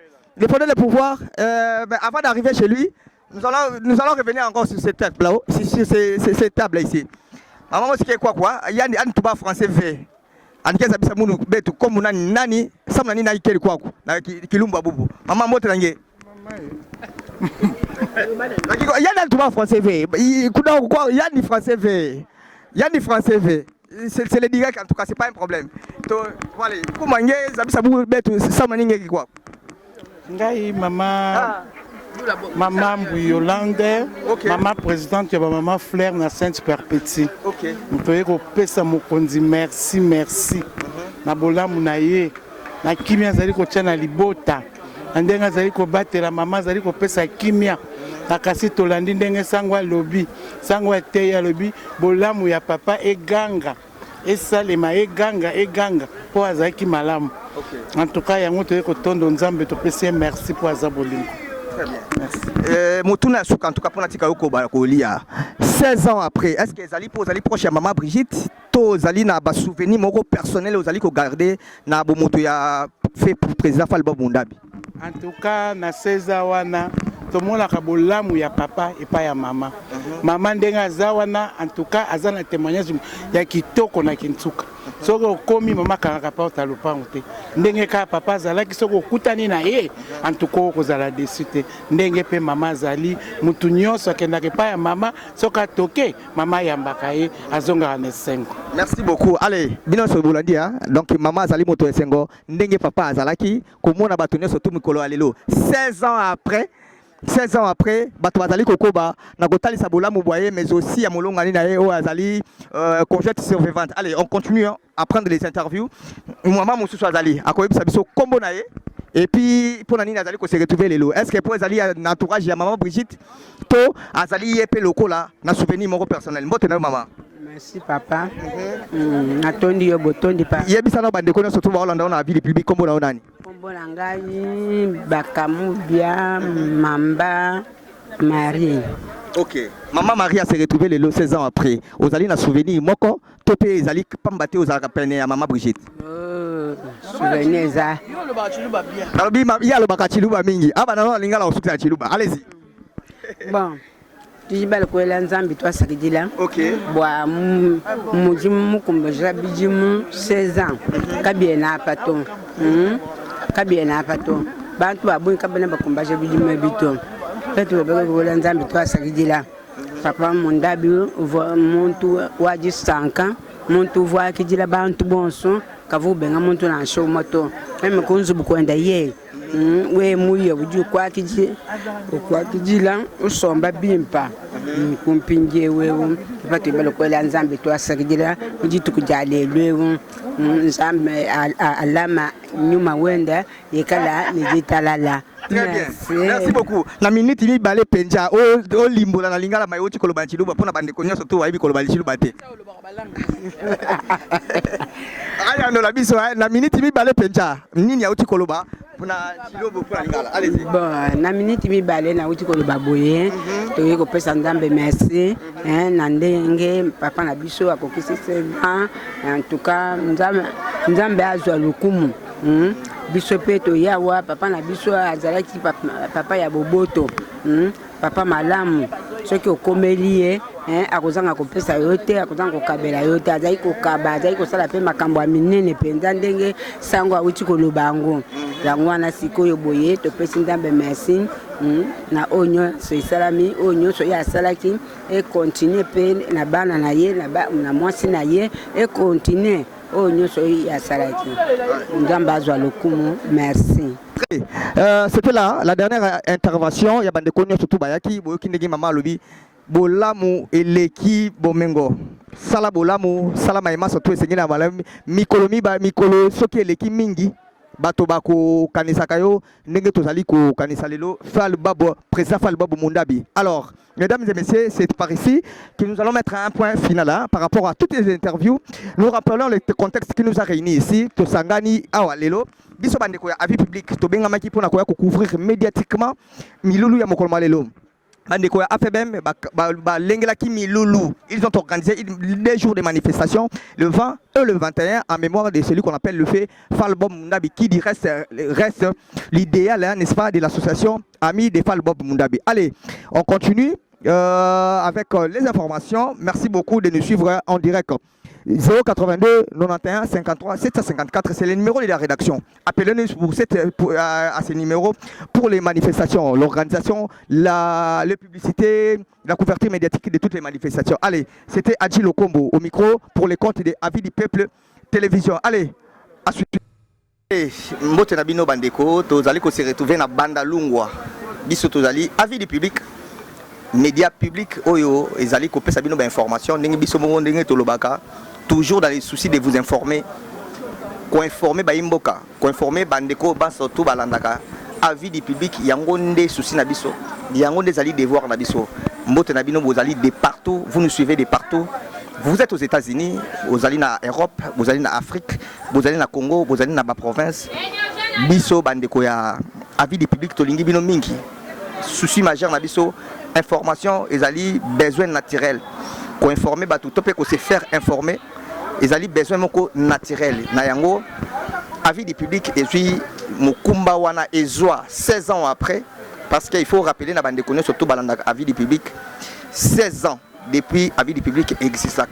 d'arriver chez lui, nous allons revenir encore sur cette table là-haut, sur cette table ici. Maman, c'est quoi il y a un tuba français vert. Anike zabisa munu betu comme nani samna ni na ikeli kwako na kilumba bubu. Maman moto nange. Il y a un tuba français vert. Kuna quoi il y a ni français vert. Il y a ni français vert. C'est le direct en tout cas, c'est pas un problème. To voilà, comment nge zabisa munu betu samna ni ngeki kwako. Ngai mama Maman Yolande, okay. Maman présidente de Maman Fleur na Sainte Perpétie. OK. Mtoye ko pesa mokonzi merci. Na bola munaye na kimia zali ko tshana libota. Ndenga zali ko batela mama zali ko pesa kimia. Na kasi tolandi ndenge sangwa lobi. Sangwa te ya lobi bolamu ya papa eganga. Esalema eganga po azaki malamu. Okay. En tout cas yango toye ko tondo nzambe to pesa merci pour azabolingo. Motuna Souk, en tout cas pour Natika Yoko Barakolia, 16 ans après, est-ce que Zali proche à maman Brigitte, to Zali na ba souvenir moko personnel aux Zali ko garder na bo moto ya fait pour président Falbob Mundabi. En tout cas na 16 ans wana to mona ka bolamu ya papa et pas ya maman. Maman ndenga zawana en tout cas azana témoignage ya kitoko na kintuka. Soko komi mama kanga pa utalupango te. Ndenge ka papa zalaki soko kutani na ye en tout cas ko zala desite. Ndenge pe mama zali mutu nyonso akenda ke pa ya mama soka toke mama yambaka ye azonga na sengo. Merci beaucoup. Allez, bino so bolandi hein. Donc maman zali moto esengo ndenge papa azalaki komona bato nyonso tu mikolo alelo. 16 ans après, bato bazali kokoba na kotalisa bolamu boye mais aussi ya molonga ni na ye o azali conjointe survivante. Allez, on continue hein, à prendre les interviews. Maman mususu azali akoyebisa biso kombo na ye et puis pour nani azali ko se retrouver lelo. Est-ce que pour azali na entourage ya maman Brigitte to azali yepe lokola na souvenir moko personnel. Mbote na maman. Merci papa. Natondi yo botondi pa. Yebisa na bandeko na surtout ba Hollande na ville publique kombo na onani. Kombo na ngai Bakamubia Mamba Marie. OK. Maman Marie a se retrouvé le 16 ans après. Ozali na souvenir moko topé ezali pambate ozaka pene ya maman Brigitte. Souvenir za. Nalobi il y a le bakachiluba mingi. Aba na lingala osuka chiluba. Allez-y. Bon. Tijibal ko elanzambi to sakidila. OK. Bwa mujimu kumbaja bijimu 16 ans. Kabiena paton. Kabiena paton. Bantu babun kabana bakumbaja bijimu bito. Petu bego elanzambi to sakidila. Papa Mundabi muntu waji sanka. Muntu voa kidila bantu bonso. Kavu benga muntu na show moto. Meme kunzu bukwenda ye. We muye buju kwa kijila usomba bimpa kumpinje wewe pati balo kwela nzambe to asakijila ujitu kujale lwewe nzambe alama nyuma wenda yekala nijitalala. Merci beaucoup. Na minute mi balé penja o limbola na lingala mai oti koloba chiluba pona bande konyo surtout wa ibi koloba chiluba te. Aya no la biso na minute mi balé penja nini ya oti koloba pona chiluba pona lingala. Allez-y. Bon, na minute mi balé na oti koloba boye to yeko pesa nzambe merci na ndenge papa na biso akokisi 7 en tout cas nzambe azwa lukumu. Biso peto yawa papa na biso azalaki papa ya boboto papa malamu soki okomeli ye akozanga kopesa yo te akozanga kokabela yo te azali kokaba azali kosala mpe makambo ya minene mpenza ndenge sango awuti koloba yango yango wana sikoyo boye topesi Nzambe merci na oyo nyonso esalami oyo nyonso ye asalaki ekontinue mpe na bana na ye na mwasi na ye ekontinue oyo nyonso ye asalaki Nzambe azwa lokumu merci. C'était la dernière intervention. Il y a des connus surtout Bayaki, Boyoki Ndegi Mama Lobi, Bolamu Eleki Bomengo. Sala Bolamu, Sala Maïma surtout Seigneur Abalam, Mikolomi ba Mikolo, Soki Eleki Mingi, Batobako Kanisakayo, Nenge Tozali ko Kanisalelo, Falbabo, président Falbabo Mundabi. Alors, mesdames et messieurs, c'est par ici que nous allons mettre un point final hein, par rapport à toutes les interviews. Nous rappelons le contexte qui nous a réunis ici, Tosangani Awalelo. Biso bandeko ya avis public to benga maki pona ko couvrir médiatiquement milulu ya mokolo malelo bandeko ya AFBM ba lengela ki milulu. Ils ont organisé des jours de manifestation le 20 et le 21 en mémoire de celui qu'on appelle le fait Falbob Mundabi qui dit reste l'idéal hein, n'est-ce pas de l'association Amis des Falbob Mundabi. Allez, on continue avec les informations. Merci beaucoup de nous suivre en direct. 082 91 53 754, c'est le numéro de la rédaction. Appelez-nous à ce numéro pour les manifestations, l'organisation, la publicité, la couverture médiatique de toutes les manifestations. Allez, c'était Adji Lokombo au micro pour les comptes des Avis du Peuple Télévision. Allez, à suivre. Mbote Nabino Bandeko, Tozali ko se retrouver na Banda Lungwa. Biso Tozali, Avis du Public. Médias publics, Oyo, Ezali ko pesa bino ba information, ndenge biso mo ndenge tolobaka. Toujours dans les soucis de vous informer, co-informer Baimboka, co-informer Bandeko, Basoto, Balandaka, avis du public, Yangonde, soucis Nabiso, Yangonde, Zali, devoir Nabiso, Mbote Nabino, vous allez de partout, vous nous suivez de partout. Vous êtes aux États-Unis, vous allez en Europe, vous allez en Afrique, vous allez en Congo, vous allez dans ma province. Biso, Bandeko, ya avis du public, Tolingi Bino Minki. Souci majeur Nabiso, information, Ezali, besoin naturel. Pour informer, tout le monde se faire informer. Ils ont besoin de naturel. Nayango, avis du public, et puis Mukumba Wana Ezoa 16 ans après, parce qu'il faut rappeler, na bande connaît surtout Balanda avis du public, 16 ans depuis avis du public existe là.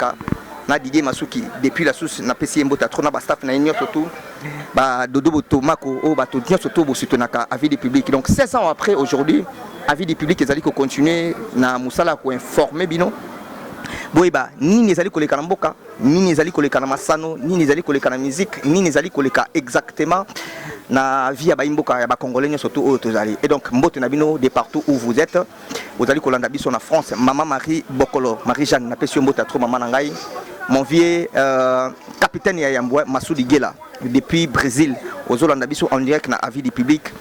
Na Didier Masuki, depuis la source, na PC Mbota, trop na staff na ignore surtout, Dodo Botomako, oh Batodia surtout Bosutonaka, avis du public. Donc 16 ans après, aujourd'hui, avis du public, ils allaient continuer na Moussala pour informer Bino. Boyba, ni nezali koleka na mboka, ni nezali koleka na masano, ni nezali koleka na musique, ni nezali koleka exactement na vie ya baimboka ya ba congolais surtout au tozali. Et donc mbote na bino de partout où vous êtes, vous allez kolanda biso na France, maman Marie Bokolo, Marie Jeanne na pesio mbote trop maman nangai, mon vieux capitaine ya Yambwe Massoudi Gela depuis Brésil, aux Hollandais biso en direct na avis du public.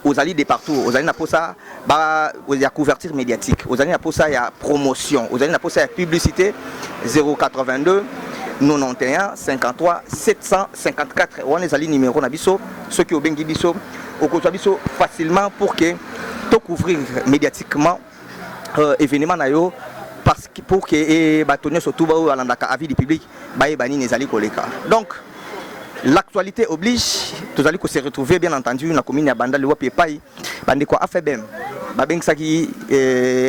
Aux alliés de partout, aux alliés pour ça, il y a couverture médiatique, aux alliés pour ça, il y a promotion, aux alliés pour ça, il y a publicité 082 91 53 754. On est allé numéro nabiso, ceux qui ont bien biso, au côté biso facilement pour que tout couvrir médiatiquement événement nayo parce que pour que bâtonnier surtout à l'andaka avis du public, bani les alliés koleka. Donc l'actualité oblige, tous allez se retrouver bien entendu dans la commune de Banda le Wapipai, Bandeko AFBM, Babensaki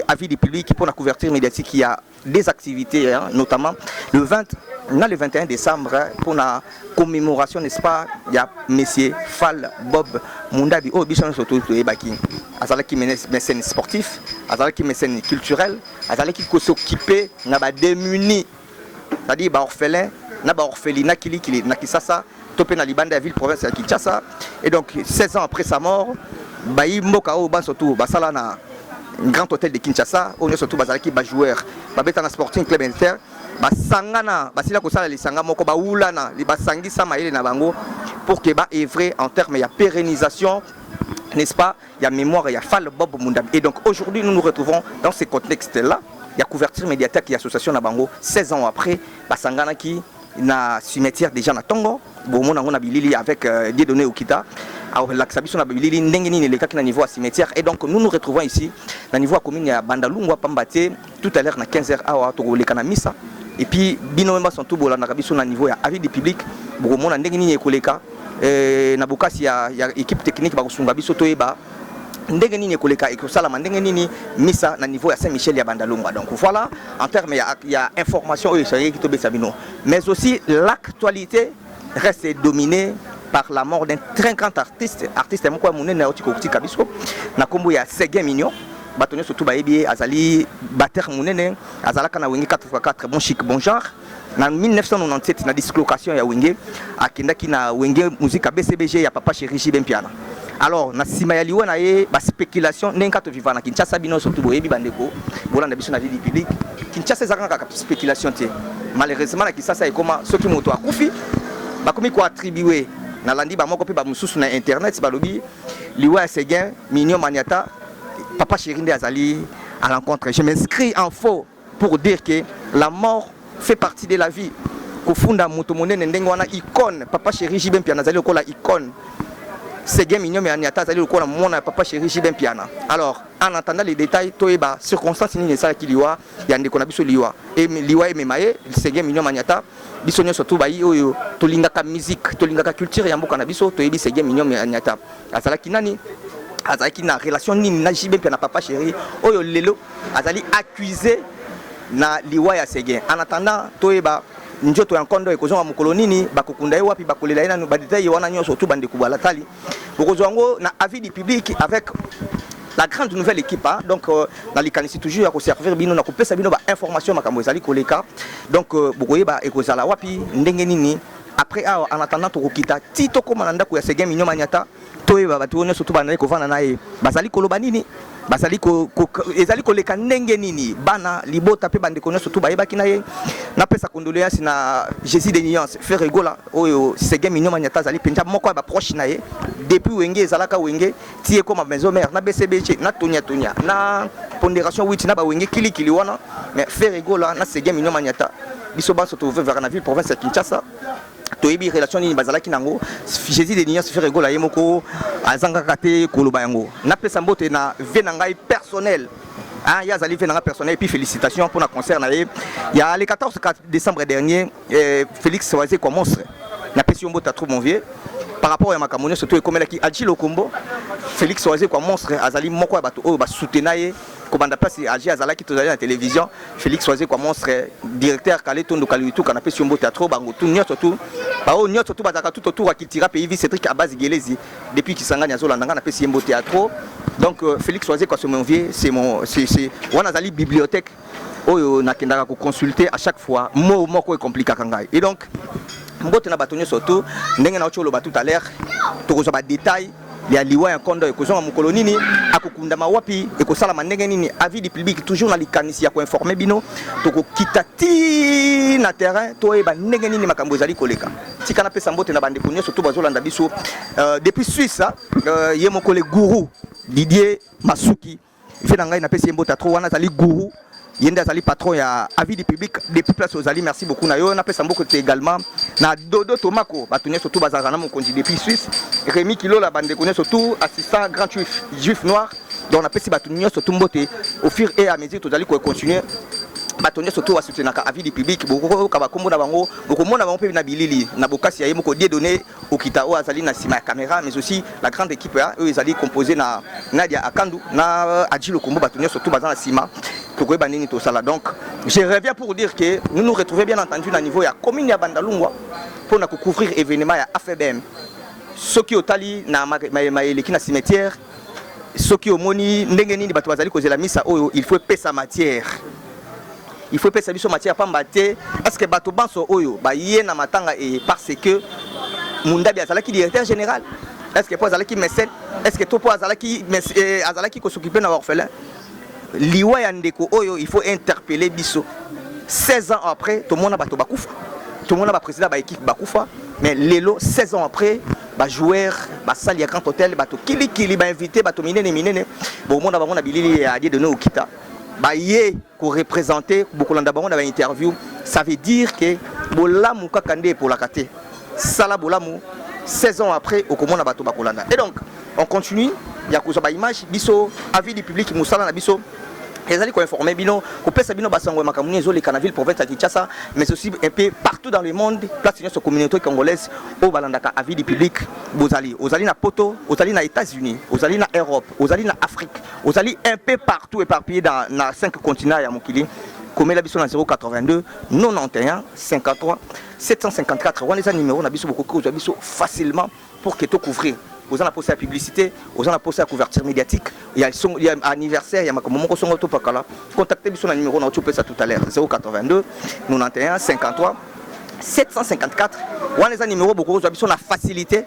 avis du public pour la couverture médiatique. Il y a des activités, hein, notamment le 21 décembre pour la commémoration, n'est-ce pas? Il y a Monsieur Fall Bob Mundabi, oh Bichon surtout Ebaki, Azalaki mécène sportif, Azalaki mécène culturel, Azalaki s'occuper n'a démuni, c'est-à-dire orphelin, n'a orphelinat qui n'a qui ça. Topé na libanda ville province ya Kinshasa et donc 16 ans après sa mort bayi mboka o ba surtout basala na grand hôtel de Kinshasa on est surtout bazalaki ba joueur ba beta na Sporting Club Inter ba sangana basila ko sala lisanga moko ba ulana li basangisa maele na bango pour que ba œuvrer en termes ya pérennisation, n'est-ce pas, il y a mémoire, il y a Fall Bob Mundabi. Et donc aujourd'hui nous nous retrouvons dans ce contexte là, il y a couverture médiatique, il y a association na bango 16 ans après basangana qui na cimetière déjà na Tongo, bon on a bilili avec Dieudonné Okita, alors l'axabiso na bilili ndengeni ne leka ki na niveau à cimetière. Et donc nous nous retrouvons ici na niveau à commune ya Bandalungwa Pambate tout à l'heure na 15h awa to leka na misa. Et puis bino memba sont tout bola na kabiso na niveau ya avis du public, bon on a ndengeni ne koleka na bokasi ya équipe technique ba kosunga biso to eba ndenge nini koleka ekosala ndenge nini misa na niveau ya Saint-Michel ya Bandalungwa. Donc voilà en termes il y a information qui to besabino, mais aussi l'actualité reste dominée par la mort d'un très grand artiste moko monene na otiko kabiso na kombo ya Seguin Mignon. Batonyo surtout baebi azali batteur monene azalaka na wenge 4x4 bon chic bon genre. En 1997 na dislocation ya wenge akendaki na wenge musique BCBG ya papa chéri Jibem Piana. Alors na sima ya liwa na ye ba spéculation nenga to vivana Kinshasa bino surtout boyebi bandeko bolanda biso na vie publique Kinshasa ezaka ka spéculation te. Malheureusement na Kinshasa ekoma soki moto akufi bakomi ko attribuer na landi ba moko pe ba mususu na internet balobi liwa ya Seguin Mignon Maniata papa chéri nde azali à l'encontre. Je m'inscris en faux pour dire que la mort fait partie de la vie. Kofunda moto monene ndenge wana icône papa chéri Jibem Piana azali kola icône. Seguin Mignon Maniata azali lokola mona papa chéri Jibem Piana. Alors en entendant les détails toyeba circonstances ni ça qui liwa ya ndeko na biso liwa et liwa ememaye Seguin Mignon Maniata biso nyo surtout bayi oyo tolingaka musique tolingaka culture ya mboka na biso toyebi Seguin Mignon Maniata azalaki nani azalaki na relation nini na Jibem Piana papa chéri oyo lelo azali accusé na liwa ya Seguin. En attendant toyeba njoto ya nkondo ekozonga mukolo nini bakokunda wapi bakolela ina no badetail wana nyo surtout bande kubala tali bokozwango na avis du public avec la grande nouvelle équipe donc dans les canisi toujours à servir bino na kopesa bino ba information makambo ezali koleka donc bokoyeba ekozala wapi ndenge nini après en attendant tokokita tito koma ndako ya Seguin Mignon Maniata toyeba batu nyo surtout bana kovana naye bazali koloba nini bazali ko ezali koleka ndenge nini bana libota pe bande konyo surtout bayeba kinaye na pesa condoléance na Jésus de Nuance fait rigola oyo Seguin Mignon Maniata zali penja moko ba proche naye depuis wenge ezalaka wenge tie comme maison mère na BCBG na tonya na pondération 8 na ba wenge kili wana mais fait rigola na Seguin Mignon Maniata biso ba surtout vers la ville province de Kinshasa toyebi relation ni bazalaki nango Jésus de Nuance fait rigola yemoko azanga kate koloba yango na pesa mbote na venanga personnel. Il y a des personnels et puis félicitations pour le concert. Il y a le 14 décembre dernier, Félix Soazé comme monstre. La pression est trop mon vieux. Par rapport à ma camonne, surtout comme elle qui a dit le combo, Félix Soazé comme monstre, Azali Moko Bato, soutenir, comme on a passé à Azala qui est à la télévision, Félix Soazé comme monstre, directeur Kaleton de Kaluitou, qu'on a fait sur un beau théâtre, Bango, tout, surtout, surtout, tout autour à Kitira, pays Cédric à base Gelezi, depuis qu'il s'engage à Zolanda, on a fait sur un beau théâtre. Donc Félix Soazé quoi c'est mon vieux, c'est on a une bibliothèque où on a consulter à chaque fois mot est compliqué kangai. Et donc mbote na batonyo surtout ndenge na cholo ba tout à l'heure tokozo ba détail ya liwa ya kondo ekozonga mukolo nini akokunda mawapi ekosala mandenge nini avis du public toujours na likanisi ya ko informer bino toko kitati na terrain toyeba ndenge nini makambo ezali koleka tika na pesa mbote na bande konyo surtout bazolanda biso depuis Suisse ye moko le gourou Didier Masuki fait ngai na pesa mbota trop wana zali gourou yenda zali patron ya avis du public depuis place aux ali merci beaucoup na yo na pesa mboko également na Dodo Tomako batonye surtout bazana mon conduit depuis Suisse Rémi Kilo la bande connaît surtout assistant grand juif noir donc na pesa batonye surtout mbote au fur et à mesure tozali ko continuer batonye surtout à soutenir ka avis du public boko ka bakombo na bango boko mona bango pe na bilili na bokasi ya yemoko die donné au kitao azali na sima caméra mais aussi la grande équipe eux ils allaient composer na Nadia Akandu na Adji le combo batonye surtout bazana sima. Donc je reviens pour dire que nous nous retrouvons bien entendu à niveau de la commune de Bandalungwa pour nous couvrir l'événement à AFBM. Ceux qui ont tali na l'équipe cimetière, ceux qui ont moni n'engeni batu bazali cause la misa oyo il faut payer sa matière. Il faut payer sa biso matière pas mbaté parce que batu banso oyo ba yena matanga et parce que Mundabi azalaki directeur général. Est-ce que pour azalaki mécène? Est-ce que to pour azalaki azalaki ko s'occuper na orphelin? Liwa ya ndeko oyo il faut interpeller biso 16 ans après tout le monde a bato bakufa tout le monde a président ba équipe bakufa mais lelo 16 ans après ba joueur ba salle ya grand hôtel bato kili ba invité bato minene bon monde a bilili a dit de nous kita ba yé ko représenter beaucoup landa bango na interview ça veut dire que bolamu kakande pour la kate sala bolamu 16 ans après au komona bato bakolanda et donc on continue ya ko ba image biso avis du public musala na biso ils allaient informer bino ko pesa bino basango makamuni zo les canaville province à Kinshasa mais aussi un peu partout dans le monde place sur communauté congolaise au balandaka avis du public bozali na poto ozali na États-Unis ozali na Europe ozali na Afrique ozali un peu partout éparpillé dans 5 continents ya mokili komela biso na 082 91 53 754 wana les numéros na biso beaucoup ko biso facilement pour que to couvrir. Vous en posé la publicité, vous en posé la couverture médiatique. Il y a anniversaire, il y a contactez sur le numéro, on ça tout à l'heure 082 91 53 754. On a les numéros beaucoup de la facilité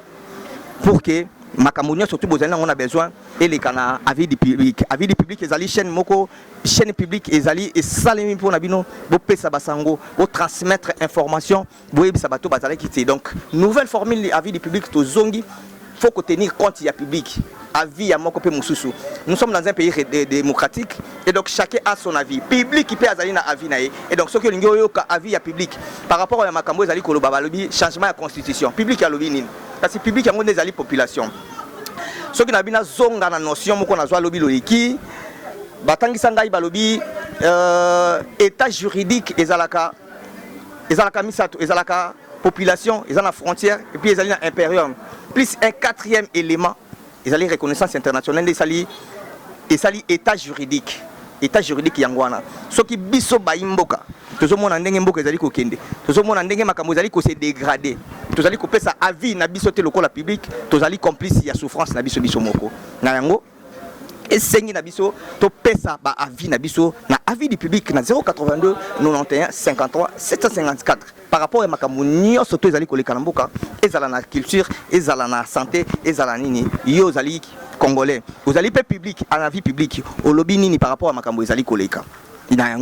pour que Makamounio surtout on a besoin et les canaux avis du public les alliés chaîne moko chaîne publique les alliés et salimi pour nabino bo pesa basango bo transmettre information bo yebisa bato bazala kiti. Donc nouvelle formule avis du public to zongi. Il faut tenir compte, il y a public. Avis à mon copé Moussoussou. Nous sommes dans un pays démocratique et donc chacun a son avis. Public qui peut avoir un avis. Et donc, ce que nous avons avis à public. Par rapport à Makambo, il y a changement de la constitution. Public a lobby. Parce que public a des alliés population. Ce qui n'a pas zonga la notion, qu'on a joué lobby loïki. Batangi Sangai lobby état juridique ezalaka misato ezalaka population ezala frontière et puis ezali na impérium. Plus un quatrième élément, ils allaient reconnaissance internationale, ils allaient état juridique yangwana. Ce qui biso baimboka, tous mon andenge mboka ezali ko kende, tous mon andenge makambo ezali ko se dégrader, tous allez couper sa avis na biso te lokola public, tous allez complice ya souffrance na biso moko. Na yango et sengi na biso to pesa ba avis na biso na avis du public na 082 91 53 754. Par rapport à Makamounio, surtout les alliés Kolekanamboka, ils ont la culture, ils ont la santé, ils ont la nini, ils ont les Congolais, aux alliés publics, à la vie publique, au lobby nini par rapport à Makambo, les alliés Koleka. Il y a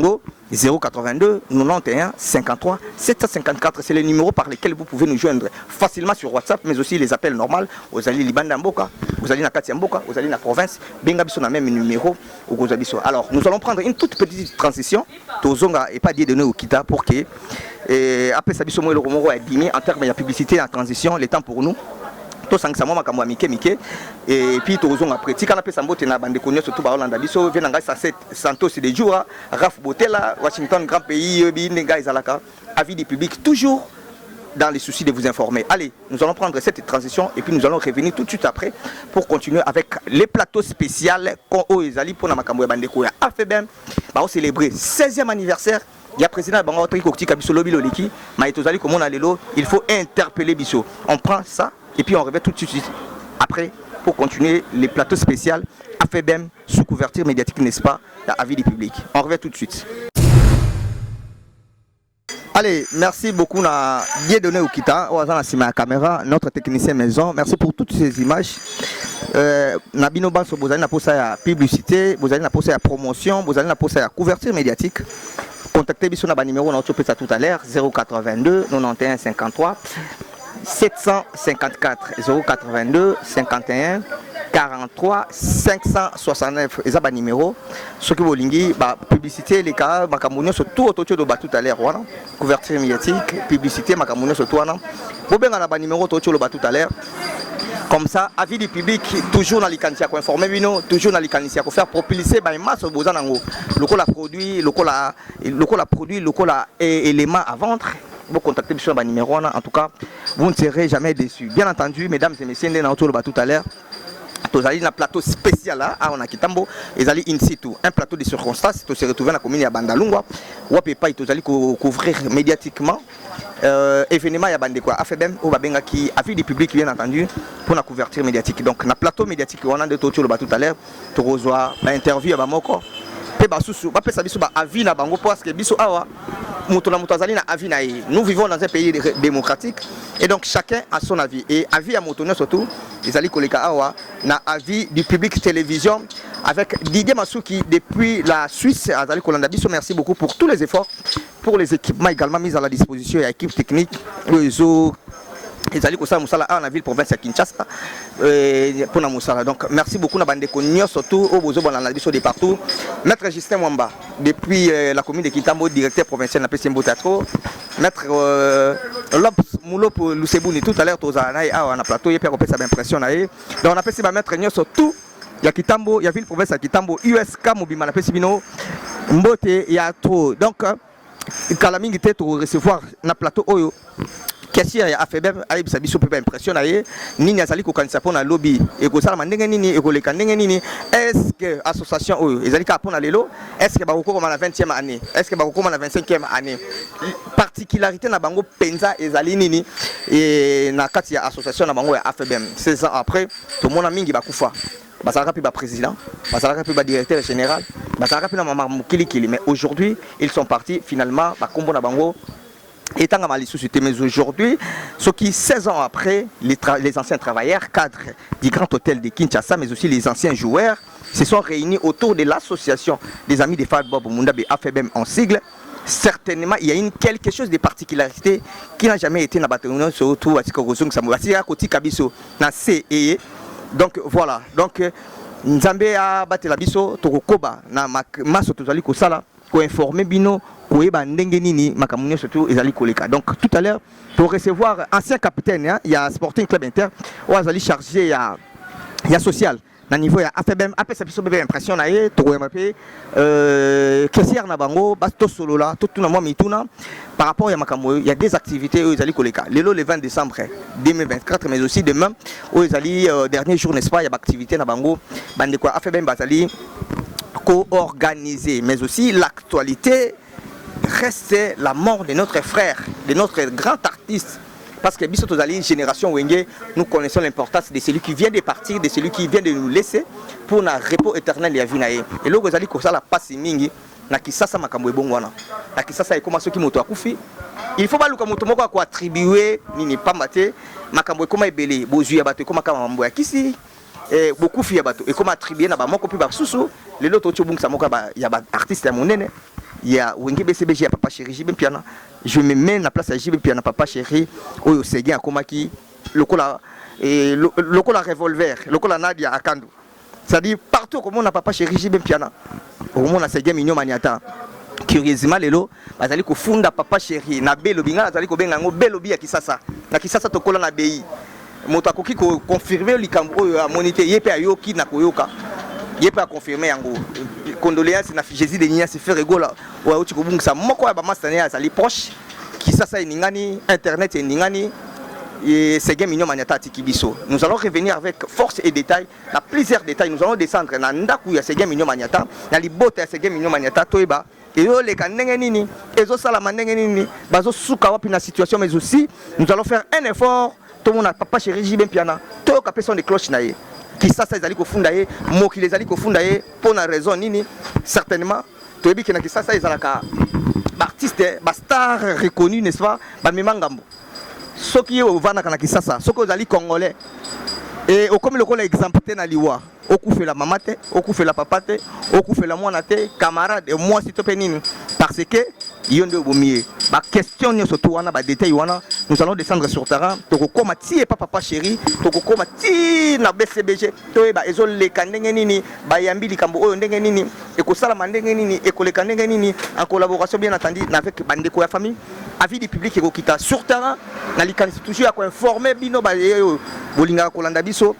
082 91 53 754, c'est les numéros par lesquels vous pouvez nous joindre facilement sur WhatsApp, mais aussi les appels normaux aux alliés Libanda Mboka, aux alliés Nakati Mboka, aux alliés na province, Bengabiso na même numéro au Gozabiso. Alors nous allons prendre une toute petite transition, Tozonga et pas dit donner au Kita pour que après ça biso mo le romoro a diminué en termes de publicité en transition, le temps pour nous. To sangsamo makambo mike et puis tozonga après tika na pesa mbote na bande konyo surtout ba Hollande biso vient nga Santos de jour Raf Botela Washington grand pays bi nga izalaka avis du public toujours dans les soucis de vous informer. Allez, nous allons prendre cette transition et puis nous allons revenir tout de suite après pour continuer avec les plateaux spéciaux qu'on ezali pour na makambo ya bande koya afebem ba célébrer 16e anniversaire. Il y a président Bango Trikokti Kabiso Lobby Loliki, Maïtozali comme on a l'élo, il faut interpeller Bisso. On prend ça et puis on revient tout de suite après pour continuer les plateaux spéciaux à FEBEM sous couverture médiatique, n'est-ce pas, à avis du public. On revient tout de suite. Allez, merci beaucoup, on a bien donné au Kita, on a la caméra, notre technicien maison. Merci pour toutes ces images. Nabino Banso, vous allez poser la publicité, vous allez poser la promotion, vous allez poser la couverture médiatique. Contactez Bisso na numéro, on a tout à l'heure 082 91 53 754 082 51 43 569 et ça ba numéro ce que vous lingi ba publicité les cas makamunyo sur tout autour de ba tout à l'heure voilà couverture médiatique publicité makamunyo sur tout wana bobenga na ba numéro tout tout à l'heure comme ça avis du public toujours dans les candidates pour informer bino toujours dans les candidates pour faire propulser ba masse bozanango lokola produit lokola produit lokola élément à vendre. Vous contactez sur le numéro, en tout cas, vous ne serez jamais déçus. Bien entendu, mesdames et messieurs, nous avons tout à l'heure. Vous allez dans un plateau spécial là, on a Kitambo, vous allez in situ, un plateau de circonstances, vous se retrouvez dans la commune de Bandalungwa, vous allez couvrir médiatiquement événement à Bandekwa, AFEBEM, ou Babenga qui a vu du public bien entendu pour la couverture médiatique. Donc, dans le plateau médiatique, on a de tout tout à l'heure, tu reçois l'interview à Bamoko. Nous vivons dans un pays démocratique et donc chacun a son avis. Et avis à Motono surtout, les alliés Koleka Awa, na avis du public télévision avec Didier Massouki depuis la Suisse. Merci beaucoup pour tous les efforts, pour les équipements également mis à la disposition et l'équipe technique, réseau. Les alliés Kosa Moussala en la ville province de Kinshasa pour la Moussala. Donc merci beaucoup Nabande Konyo surtout au Bozo dans la division de partout. Maître Justin Mwamba depuis la commune de Kitambo, directeur provincial de la PCMBO Teatro. Maître Lopes Moulo pour Lucebouni tout à l'heure on a plateau et puis on peut ça impression donc on a passé maître Nyo surtout il y a Kitambo, il y a ville province à Kitambo, USK Mobima na Pesibino mbote ya trop donc kala mingi te to recevoir na plateau oyo caissière ya afebem ayebisa biso mpe baimpressionne nini azali kokanisa mpo na lobby ekosalama ndenge nini ekoleka ndenge nini est-ce que association oyo ezali kaka mpo na lelo est-ce que bakokoma na 20e année est-ce que bakokoma na 25e année particularité na bango penza ezali nini na kati ya association na bango ya afebem 16 ans après tomona mingi bakufa bazalaka mpe président, bazalaka mpe directeur général, bazalaka mpe na mama mokilikili, mais aujourd'hui ils sont partis finalement bakombo na bango étant à société. Mais aujourd'hui, ce qui 16 ans après, les anciens travailleurs cadres du grand hôtel de Kinshasa, mais aussi les anciens joueurs se sont réunis autour de l'association des amis de Falbob Mundabi AFBM en sigle. Certainement, il y a quelque chose de particularité qui n'a jamais été dans la bataille, surtout à Tikorozung Samourazi, à côté Kabiso, dans CE. Donc voilà, donc Nzambe a battu la biso, Tokokoba, na maso tozali kosala, ko informer bino, ko eba ndenge nini makamunyo surtout ezali koleka. Donc tout à l'heure, pour recevoir ancien capitaine, il y a Sporting Club Inter, ou azali chargé il y a social. Na niveau ya AFBM après ça biso bébé impression na ye to yamape caissière na bango basto solo là tout na moi mituna par rapport à makambo il y a des activités où ils allaient koleka lelo le 20 décembre 2024 mais aussi demain où ils allaient dernier jour n'est-ce pas il y a activité na bango bande quoi AFBM bazali co-organisé mais aussi l'actualité reste la mort de notre frère de notre grand artiste. Parce que Bissot Ozali, génération Wenge, nous connaissons l'importance de celui qui vient de partir, de celui qui vient de nous laisser pour un repos éternel et à vie. Et là, Ozali, comme ça, la passe mingi, na kisasa makambo ebongwana. Na kisasa et comment ceux qui moto akufi. Il faut pas le moto moko ko attribuer nini pas maté makambo e koma ebele bozu ya bato koma makambo ya kisi beaucoup fi ya bato et comment attribuer na ba moko pi ba susu les loto tobungsa moko ba ya ba artiste ya monene. Il y a Wenge BCBG à Papa Chéri JB Piana. Je me mets à place à JB Piana Papa Chéri. Oyo Séguin à Komaki. Lokola revolver. Lokola Nadia à Kandu. C'est-à-dire partout comme on a Papa Chéri JB Piana. Au moins on a Séguin Mignon Maniata. Curieusement lelo bazali ko funda Papa Chéri na belo binga bazali ko benga ngo belo bi ya kisasa. Na kisasa tokola na bei. Moto akoki ko confirmer likambo oyo a monité yepe ayoki na koyoka. Il peut confirmer en gros. Condoléances na Jésus de Nia se fait rigoler. Ouais, tu comprends ça. Moi quoi, bah master à les proches qui ça ningani internet et ningani et c'est game mignon maniata tikibiso. Nous allons revenir avec force et détails, la plusieurs détails. Nous allons descendre na ndaku ya c'est game mignon maniata, na libote ya c'est game mignon maniata toeba. Et yo les kanenge nini, ezo sala manenge nini, bazo suka wapi na situation mais aussi nous allons faire un effort. Tout le monde a Papa Chéri JB Piana, to ka personne de cloche naie. Qui ça ezali kofunda ye moki les ali kofunda ye pour une raison nini certainement toyebi que na qui ça ezalaka artiste ba star reconnu n'est-ce pas ba memangambo soki o vana kana kisasa soki ozali congolais et au comme le rôle exempté na liwa okufela mama te okufela papa te okufela mwana te camarade et moi si to penini parce que yonde bomie ba question nyo surtout wana ba détail wana nous allons descendre sur terrain toko koma ti et Papa Chéri toko koma ti na BCBG to ba ezol le kandenge nini ba yambi likambo oyo ndenge nini e ko sala mandenge nini e ko le kandenge nini en collaboration bien entendu avec bandeko ya famille avis du public et ko kita sur terrain na likanisi toujours ko informer bino ba bolinga ko landa biso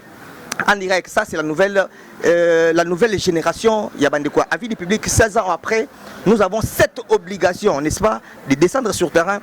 en direct. Ça c'est la nouvelle génération. Il y a bandeko avis du public 16 ans après. Nous avons cette obligation, n'est-ce pas, de descendre sur terrain.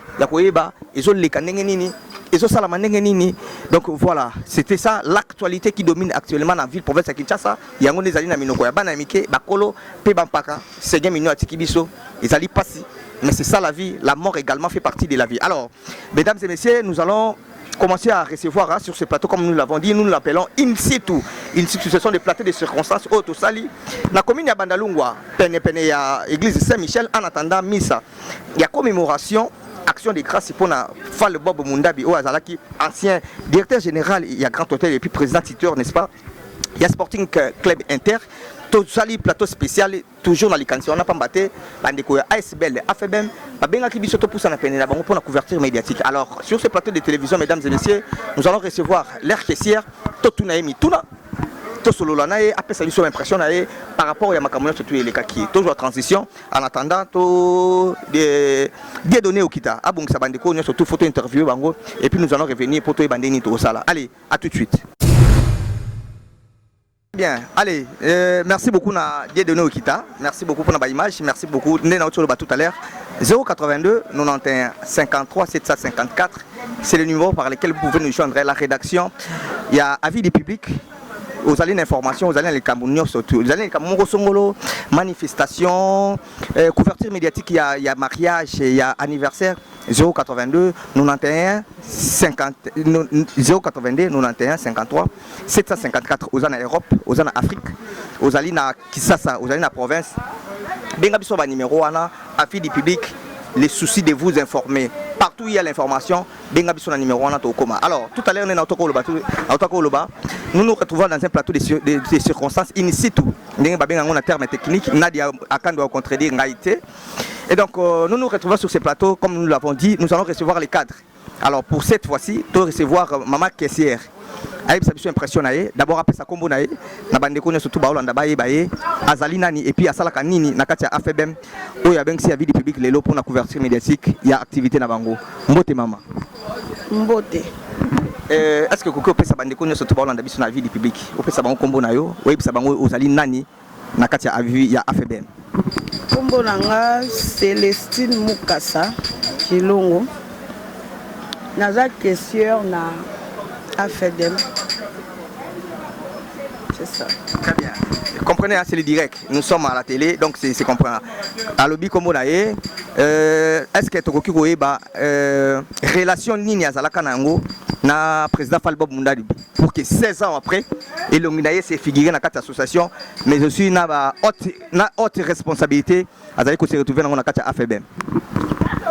Donc voilà, c'était ça l'actualité qui domine actuellement dans la ville province de Kinshasa. Il y a des alliés Minoko, Banamike, Bakolo, Pebampaka, Séguin Mignon Atikibiso, ils allaient passer. Mais c'est ça la vie, la mort également fait partie de la vie. Alors, mesdames et messieurs, nous allons commencer à recevoir sur ce plateau, comme nous l'avons dit, nous l'appelons in situ. In situ, ce sont des plateaux de circonstances autosali. La commune de Bandalungwa, Pene Pene, l'église Saint-Michel, en attendant Missa. Il y a commémoration, action de grâce pour Falbob Mundabi, Azalaki, ancien directeur général, il y a Grand Hôtel et puis président titeur, n'est-ce pas? Il y a Sporting Club Inter. Tout ça, plateau spécial, toujours dans les cantions. On n'a pas battu, ASBL, AFBM, pour la couverture médiatique. Alors, sur ce plateau de télévision, mesdames et messieurs, nous allons recevoir l'air caissière, Totunaemi Tuna, Tosololanae, après ça, nous sommes impressionnés par rapport à Makamouna, surtout les kaki. Toujours en transition, en attendant, des données au Kita. Ah bon, ça va nous surtout photo interview, et puis nous allons revenir pour tout les bandini, tout ça là. Allez, à tout de suite. Bien, allez, merci beaucoup na Dieudonné Okita, merci beaucoup pour la image, merci beaucoup tout à l'heure. 082 91 53 754, c'est le numéro par lequel vous pouvez nous joindre. La rédaction, il y a avis du public, vous allez l'information, vous allez les Camerounais surtout, vous allez les Camerounais Songolo, manifestation, couverture médiatique, il y a mariage, il y a anniversaire. 082 91 50 082 91 53 754 aux en Europe, aux en Afrique, aux alina Kisasa, aux alina province. Benga biso ba numéro wana avis du public, les soucis de vous informer. Partout où il y a l'information, benga biso na numéro wana to koma. Alors tout à l'heure on est dans nous nous retrouvons dans un plateau de circonstances in situ. Ndenge ba benga ngona terme technique, Nadia akando contredire ngaité. Et donc nous nous retrouvons sur ces plateaux, comme nous l'avons dit, nous allons recevoir les cadres. Alors pour cette fois-ci, tu vas recevoir Maman Caissière. Aïe, ça me impression d'abord après ça combo nae, na bande ko surtout baolanda baye baye, azali nani et puis asala kanini na kati ya AFBM, oyo ya bengi avis du public lelo pour la couverture médiatique, il y a activité na bango. Mbote mama. Mbote. Est-ce que koko pesa bande ko surtout baolanda biso na avis du public, o pesa bango combo na yo, oyo pesa bango ozali nani na kati ya avis ya AFBM. Combo nanga Célestine Mukasa Kilongo. Naza caissière na AFDM. C'est ça. Très bien. Comprenez, hein, c'est le direct. Nous sommes à la télé, donc c'est comprenable. À lobby comme on a est-ce que tu as relation nini azalaka nango na président Falbob Mundadi pour que 16 ans après Elongi s'est figuré dans cette association, mais aussi na haute responsabilité azali ko se retrouver dans la AFBM.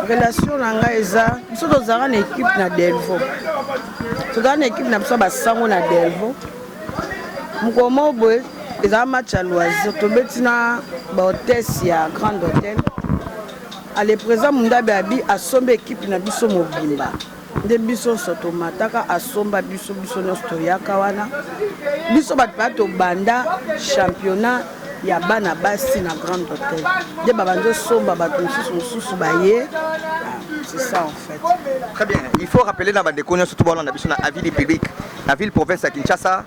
Relation nanga eza biso tozala na équipe na Delvo. Tozala na équipe na biso basango na Delvo. Mukomo boy eza match à loisir tobeti na ba hôtesse ya Grand Hôtel. À le président Mundabi abi asomba équipe na biso mobimba. Nde biso sotomataka asomba biso no stoyaka wana. Biso bato banda championnat ya bana basi na Grand Hôtel. De babando somba bato susu baye. C'est ça en fait. Très bien. Il faut rappeler dans bande connaissance surtout dans la ville public, la ville province à Kinshasa,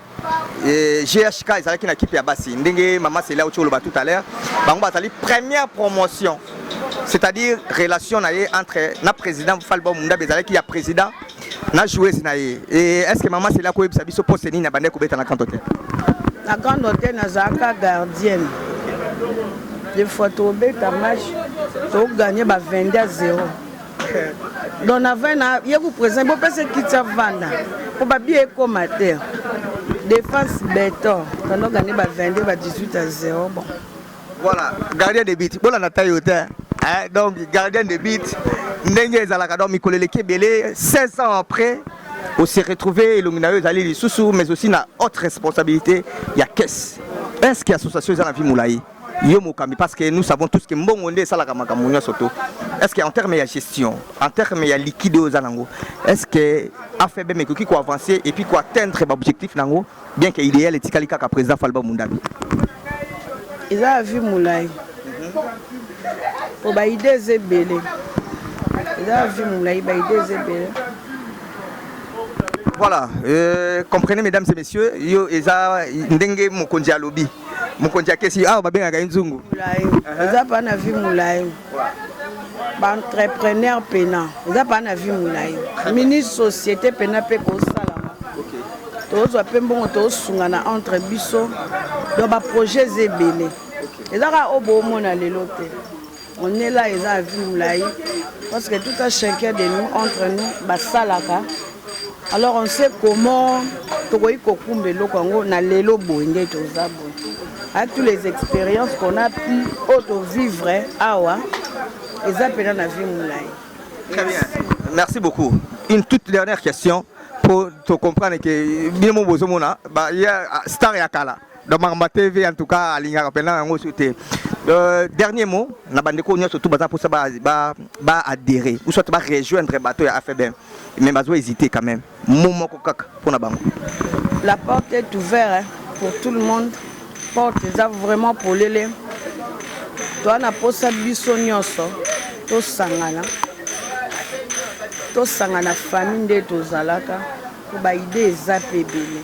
GHK ezalaki na équipe ya basi. Ndenge maman c'est là où tu le tout à l'heure. Bango batali première promotion. C'est-à-dire relation entre na président Falbob Mundadi ezalaki ya président na joueuse na ye. Et est-ce que maman c'est là ko yebisa biso poste nini na bande ko beta na Grand Hôtel? La Grande Hôtel nazaka gardienne. Des fois tu beta match, tu gagner 22-0. Donc avant il y a vous présent bon parce que qui vanda. Pour pas bien commater. Défense béton. On a gagné 22-18-0 bon. Voilà, gardien de but. Bon la taille hauteur. Donc gardien de but. Ndenge ezalaka donc Mikolo Lekebele 16 ans après on s'est retrouvé Illuminayo Zali les sous mais aussi na haute responsabilité il y a caisse. Est-ce qu'il y a association dans la vie Moulaï? Parce que nous savons tous que Mbongonde salaka makamunya soto. Est-ce qu'en termes de gestion, en termes de liquide aux alango, est-ce que AFBM qui quoi avancer et puis quoi atteindre l'objectif nango bien que idéal est tikalika ka président Falbob Mundadi. Ils a vu Moulaï. Pour ba idée zebele. Ils a vu Moulaï ba idée zebele. Voilà, comprenez mesdames et messieurs, yo eza ndenge mokonzi ya lobby. Mokonzi ya kesi ah ba benga nzungu. Eza pa na vi Moulaï. Ba entrepreneur pena. Eza pa na vi Moulaï. Ministre société pena pe ko salama. OK. Tozo pe mbongo to sunga na entre biso do ba projet zebele. Eza ka obo mona lelo te. On est là eza vi Moulaï parce que tout à chacun de nous entre nous ba salaka. Alors on sait comment avec toutes les expériences qu'on a pu auto-vivre awa, et ça peut la vie Moulaï. Très bien. Merci beaucoup. Une toute dernière question pour te comprendre que bien mon bozomona, bah il y a Star Yakala. Dans ma TV en tout cas à Linga rappelant en côté. Dernier mot, na bande ko nyonso tout baza pour ça ba adhérer ou soit ba rejoindre bateau ya AFBM. Mais bazo hésiter quand même. Momo ko kaka pour na bango. La porte est ouverte pour tout le monde. Porte ça vraiment pour les. Toi na posa biso nyonso to sangana. To sangana famille de to zalaka ko ba idée za pebele.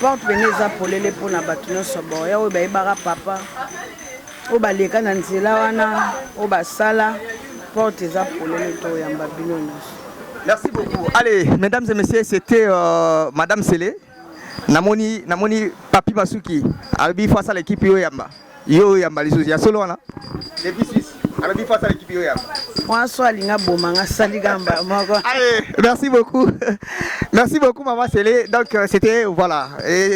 porte pene eza polele mpona bato nyonso boya oyo bayebaka papa oyo baleka na nzela wana oyo basala porte eza polele toyamba bino nyonso. Merci beaucoup. Allez, mesdames et messieurs, c'était Madame Sélé. Namoni Papi Masuki. Albi face à l'équipe Yoyamba. Yoyamba, les autres. Solo, là. Depuis Suisse. Albi face à l'équipe Yoyamba. Allez, merci beaucoup. Merci beaucoup, Maman Sélé. Donc, c'était, voilà,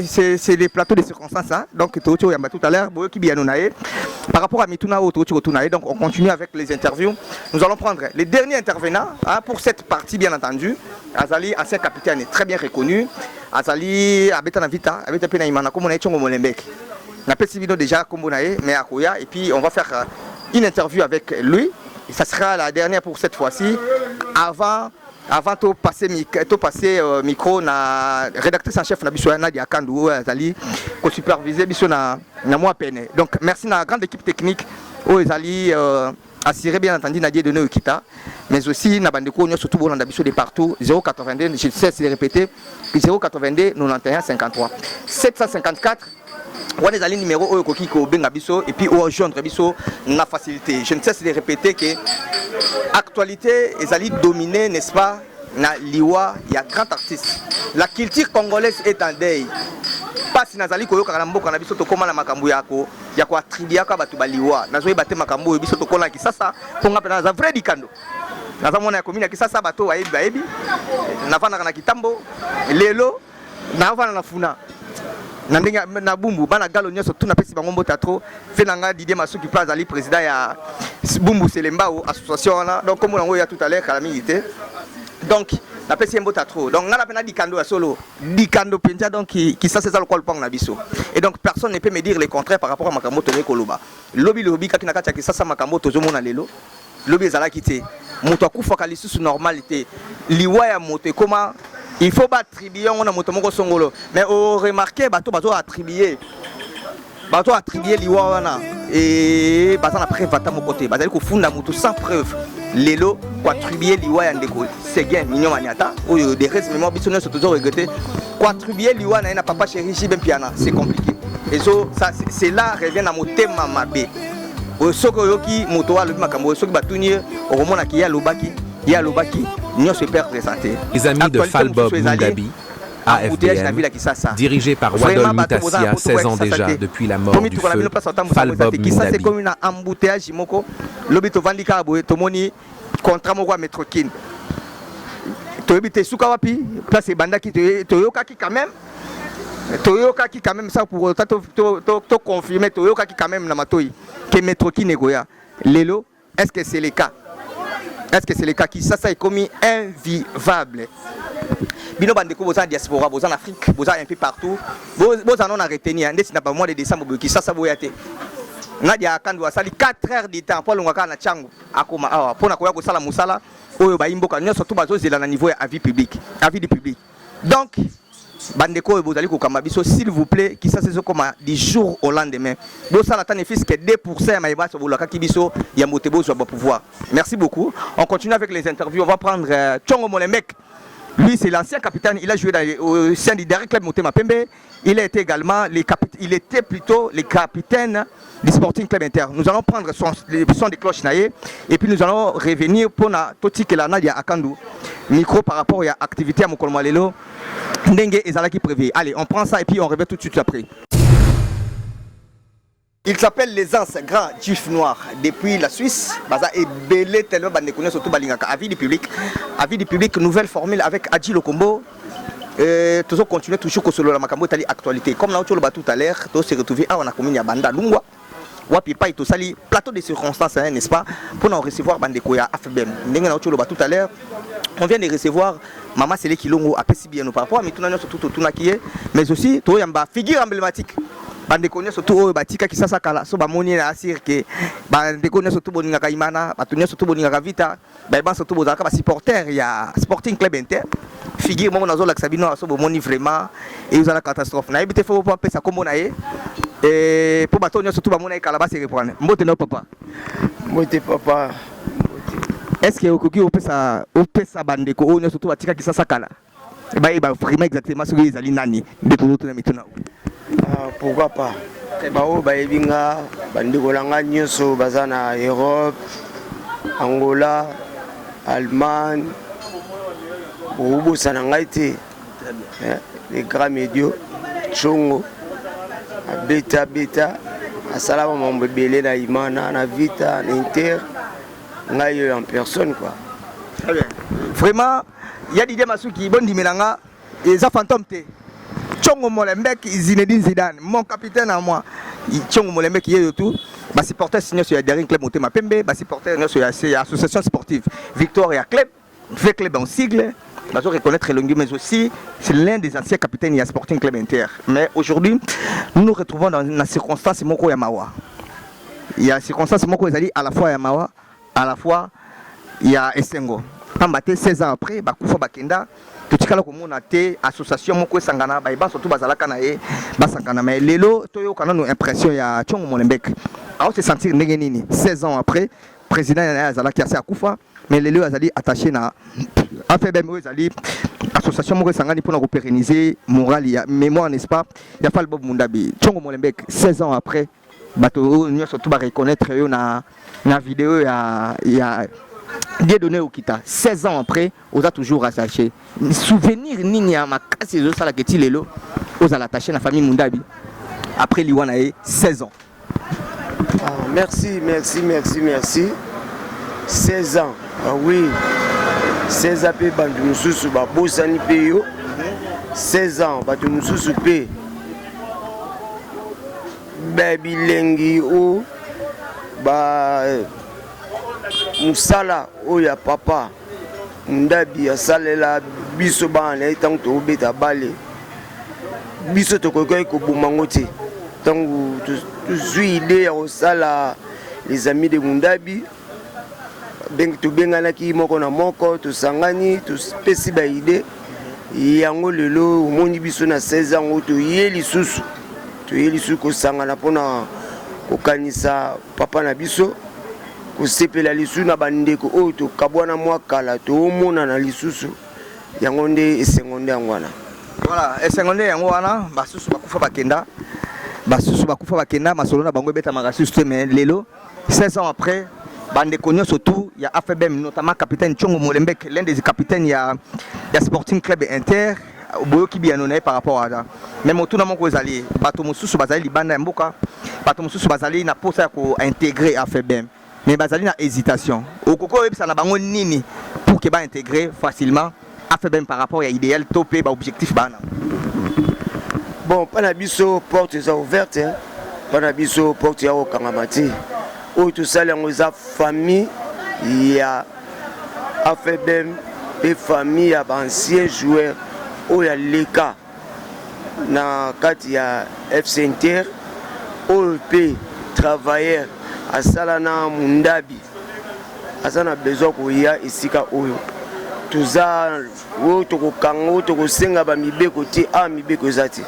c'est les plateaux de circonstances. Hein? Donc, tout à l'heure, par rapport à Mituna, donc on continue avec les interviews. Nous allons prendre les derniers intervenants hein, pour cette partie, bien entendu. Azali, ancien capitaine, est très bien reconnu. Azali, Abetana Vita, Abeta Penaïmana, comme on est Tchongo Molembek. On a fait vidéo déjà, comme on a mais à Koya, et puis on va faire une interview avec lui. Et ça sera la dernière pour cette fois-ci. Avant de passer micro na rédactrice en chef na biso Nadia Kandou Azali ko superviser biso na moi peine. Donc merci na grande équipe technique au Azali assurer bien entendu Nadia de Okita mais aussi na bandeko nyo surtout bon na biso de partout 082 je sais c'est répéter 082 91 53 754. On est allé numéro au Kokiko Bengabiso et puis au rejoindre Biso na facilité. Je ne cesse de répéter que actualité est allée dominer, n'est-ce pas, na liwa, il y a grand artiste. La culture congolaise est en deuil. Pas si nazali koyo karambo kana biso to koma na makambo yako ya kwa tribia ka batu baliwa. Nazo ibate makambo biso to kona kisasa ponga pena za vrai dikando. Nazo mona ya komina kisasa bato wa ebi navana kana kitambo lelo navana na funa. Na bumbu bana galo nyoso tuna pesi bango mbota trop fenanga Didier Masuki place ali président ya bumbu Selembao association là donc comme on a tout à l'heure calamité donc na pesi mbota trop donc ngala pena dikando ya solo dikando penja donc qui ça c'est ça le kolpang na biso et donc personne ne peut me dire le contraire par rapport à makambo tone koloba lobby kaki na kati ya ça makambo tozomona lelo lobby ezala kité moto akufa kalisu sur normalité liwa ya moto comment il faut pas attribuer on a motomoko songolo mais on remarqué bato attribuer liwa wana et bato na preuve vata mon côté bazali ko funda moto sans preuve lelo ko attribuer liwa ya ndeko c'est bien mignon maniata ou des restes mémoire biso ne toujours regretter ko attribuer liwa na papa chéri Jibem Piana c'est compliqué et ça c'est là revient à motema mabe o soko yoki moto wa le makambo soki batuni o romona ki ya lobaki Les amis de Falbob Mundabi, AFBM, dirigé par Wadol Mutassia, 16 ans déjà depuis la mort du feu, Falbob Mundabi. C'est comme un embouteillage, l'obito vandika aboye, tomoni contrat moko metrokin. Toyebite sukawapi, place bandaki toyokaki quand même. Toyokaki quand même ça pour to confirmer toyokaki quand même na matoi que metrokin egoya. Lelo, est-ce que c'est le cas? Est-ce que c'est le cas qui ça est commis invivable? Bino bandeko boza diaspora, boza en Afrique, boza un peu partout. Boza non arrêté ni ande sina pas mois de décembre qui ça boyate. Nadia Kandou asali 4 heures de temps pour l'ongaka na changu akoma awa pona koya ko sala musala oyo ba imboka nyo surtout bazo zela na niveau ya avis public, avis du public. Donc bandeko bozali ko kamba biso s'il vous plaît qui ça c'est comme du jour au lendemain. Bo sala tan fils que 2% ya maïba so bolaka kibiso ya motebo so ba pouvoir. Merci beaucoup. On continue avec les interviews. On va prendre Tchongo Molemek. Lui, c'est l'ancien capitaine. Il a joué au sein du dernier club Motema Pembe. Il a été également il était plutôt le capitaine du Sporting Club Inter. Nous allons prendre son des cloches naïe et puis nous allons revenir pour na toti que la Nadia Akandou micro par rapport à l'activité à Mokolo Malelo. Ndenge ezalaki prévu. Allez, on prend ça et puis on revient tout de suite après. Il s'appelle les Ans Grand Juif Noir depuis la Suisse. Baza est belé tellement bandekone surtout balingaka avis du public nouvelle formule avec Adji Lokombo. Toujours continuer toujours que solo la makambo tali actualité comme là on tout à l'heure to se retrouver on a commune ya banda lungwa wapi pa to sali plateau de circonstances hein, n'est-ce pas pour nous recevoir bandeko ya AFBM ndenge na tout à l'heure on vient de recevoir Maman Sélé Kilongo a pesi bien par rapport à mituna surtout tout nakié mais aussi to yamba figure emblématique bandeko surtout batika ki sasa kala so ba moni na asir que bandeko surtout boninga kaimana batunya surtout boninga vita ba ban surtout bozaka ba supporter ya Sporting Club Inter figure moi nazo la sabino so bo moni vraiment et vous la catastrophe na ebite faut pas pesa comme na et pour batonya surtout ba moni kala ba se reprendre mbote no papa est-ce que okoki opesa bandeko onyo surtout batika ki sasa kala vraiment exactement ce que les ali nani de tout autre maintenant. Pourquoi pas? Bao baebinga bandikolanga nyonso baza na Europe, Angola, Allemagne, bobosa na ngai te. Les grands médias, Chongo, Beta, Asala mambo belé na Imana, na Vita, na Inter, ngai en personne quoi. Très bien. Vraiment, il y a des masou qui bon dimelanga et ça fantôme te. Chongo Molenbeek, Zinedine Zidane, mon capitaine à moi. Chongo Molenbeek qui est tout. Bah supporter signé sur Daring Club Motema Pembe, bah supporter sur l'association sportive Victoria Club, fait club en sigle. Bah je reconnaître Longu mais aussi c'est l'un des anciens capitaines du Sporting Club Inter. Mais aujourd'hui, nous nous retrouvons dans une circonstance Moko Yamawa. Il y a circonstance Moko Zali à la fois Yamawa, à la fois il y a Essengo. Pambaté 16 ans après, Bakoufa Bakenda, tout ce qu'on a été association Moko Sangana, Baïba surtout Bazalaka Nae, Basangana. Mais Lelo, Toyo Kanano impression, il y a Chongo Molenbeek. Alors se sentir Negenini, 16 ans après, président Azalaki Ase Akoufa, mais Lelo Azali attaché na AFBM Azali, association Moko Sangani pour nous pérenniser, moral, mémoire, n'est-ce pas? Il y a Falbob Mundabi, Chongo Molenbeek, 16 ans après, Bato, nous surtout reconnaître na vidéo, il y a Dieudonné Okita, 16 ans après, on a toujours attaché. Souvenir nini à ma casse de ça la keti lelo, on a attaché la famille Mundabi. Après Liwanae, 16 ans. Merci. 16 ans. Ah oui. 16 ans pe bandu mususu ba bosani pe yo. 16 ans bandu mususu pe. Baby lengi o ba musala oya papa Mundabi asalela biso bana etango to beta bale biso to kokoy ko bumangote tango tu suis idée au sala les amis de Mundabi ben to bengana ki moko na moko to sangani to pesi ba idée yango lelo moni biso na 16 ans to yeli susu ko sangana pona ko kanisa papa na biso ko sepela lisu na bandeko o to kabwana mwa kala to mona na lisusu yango nde esengonde yangwana. Voilà, esengonde yango wana basusu bakufa bakenda masolo na bango beta magasusu mais lelo 16 ans après bandeko nyonso tout il y a AFBM notamment capitaine Chongo Molenbeek l'un des capitaines il y a Sporting Club Inter boyoki bianona par rapport à ça même autour na moko ezali bato mosusu bazali libanda mboka bato mosusu bazali na posa ko intégrer AFBM mais bazali na hésitation okoko ebisa na bango nini pour que ba intégrer facilement AFBM par rapport à idéal topé ba objectif bana. Bon pana biso porte est ouverte hein. Pana biso porte ya okangamati o tout ça les famille il y a AFBM et famille ya anciens joueurs o ya leka na kati ya FC Inter OP travailleur asala na Mundabi asana besoin ko ya isika oyo tuza wo to ko kango to ko senga ba mibeko ti a mibeko zati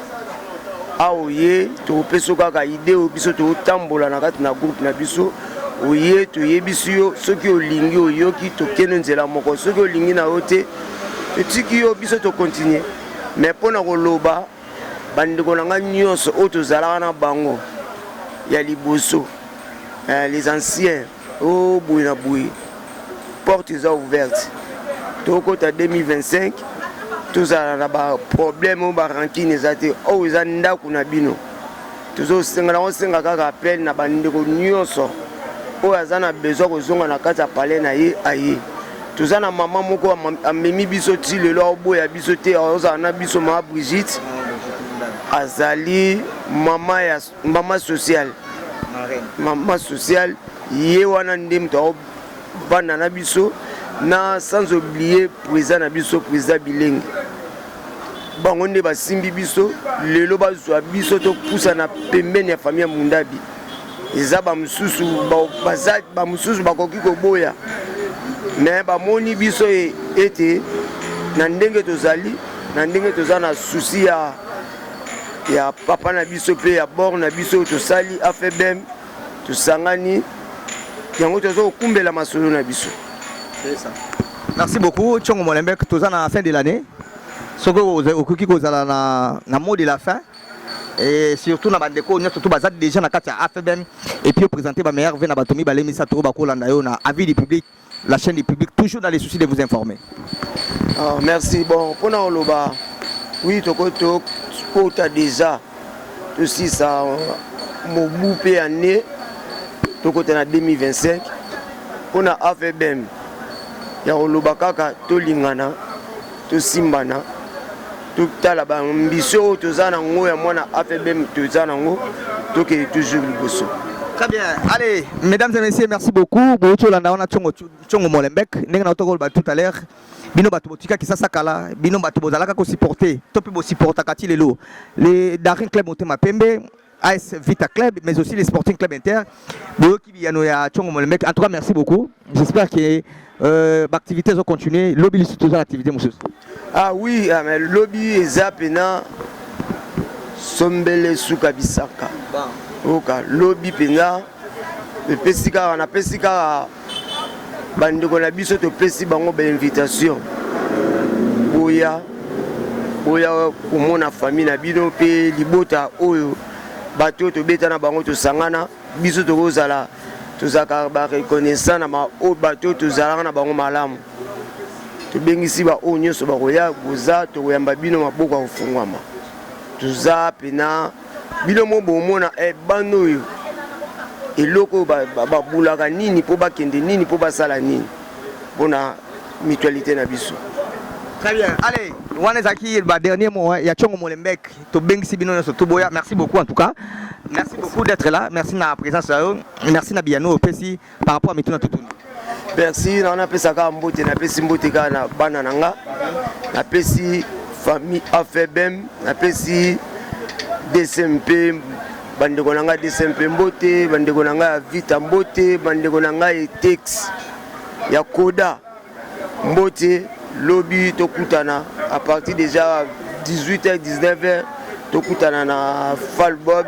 aoye to peso kaka idée o biso to tambola na kati na groupe na biso oye to yebiso yo soki olingi oyoki to kene nzela moko soki olingi na ote etiki yo biso to continuer mais pona ko loba bandeko nanga nyonso o to zala na bango ya liboso les anciens oh bouina boui portes ouvertes toko ta 2025 tous a ba problème o ba rancune ezate o ezanda kuna bino tuzo sengala on senga kaka appel na bandeko nyonso o azana besoin ko zonga na kata palais na ye aye tuzana mama moko amemi biso ti lelo boya biso te ozana biso ma Brigitte azali mama sociale ye wana ndem to bana na biso na sans oublier président na biso président Bilengi bango nde basimbi biso lelo bazwa biso to kusa na pembeni ya famille Mundabi eza ba mususu ba mususu bakoki koboya mais bamoni biso ete na ndenge tozali na ndenge tozana souci ya papa na biso pe ya bor na biso tosali AFBM tosangani yango tozo kumbela masolo na biso. C'est ça. Merci beaucoup Chongo Molenbeek, tous à la fin de l'année. okoki kozala na mot de la fin et surtout na bandeko surtout bazali déjà na kati ya AFBM et puis présenter ba meilleur vena batomi balemisa to bakolanda yo na avis du public, la chaîne du public toujours dans les soucis de vous informer. Merci. Bon pour na oloba oui tokoto kota déjà aussi ça mobu pe année tokota na 2025 pour na AFBM ya oloba kaka tolingana to simbana totala bambiso toza nango ya mwana AFBM toza nango toke toujours liboso. Très bien. Allez, mesdames et messieurs, merci beaucoup. Bocho landa wana Tchongo Molembek ndenge na otoko ba tout à l'heure. Bino bato botika ki sasa kala, bino bato bozalaka ko supporter. Topi bo supporta kati lelo. Les Daring Club Motema Pembe, AS Vita Club, mais aussi les Sporting Club Inter. Boyoki biyano ya Tchongo Molembek. En tout cas, merci beaucoup. J'espère que l'activité va continuer. Lobby surtout l'activité monsieur. Ah oui, mais lobby ezapena sombele suka bisaka. Oka lobby pena le pesika na pesika bandeko na biso to pesi bango ba invitation. Boya komona famille na bino pe libota oyo bato to beta na bango to sangana biso to kozala tozaka ba reconnaissant na ma o bato tozalaka na bango malamu tobengisi ba o nyonso bakoya boza tokoyamba bino maboko ya kofungwama toza pena bino mo bomona bano oyo eloko babulaka nini mpo bakende nini mpo basala nini mpona mutualité na biso. Très bien. Allez, Wanezaki, le dernier mot, il y a Tchongo Molembek, Tobengsi Bino, Toboya. Merci beaucoup en tout cas. Merci beaucoup d'être là. Merci de la présence. Merci Nabiano Opesi par rapport à Mituna Toutouni. Merci. On a fait ça comme Mbote, on a fait Mbote na Banananga, on a fait famille AFBM, on a fait DSMP, Bandegonanga DSMP Mbote, Bandegonanga Vita Mbote, Bandegonanga Etex, Yakoda Mbote. Lobby tokutana à partir déjà 18h 19h tokutana na Falbob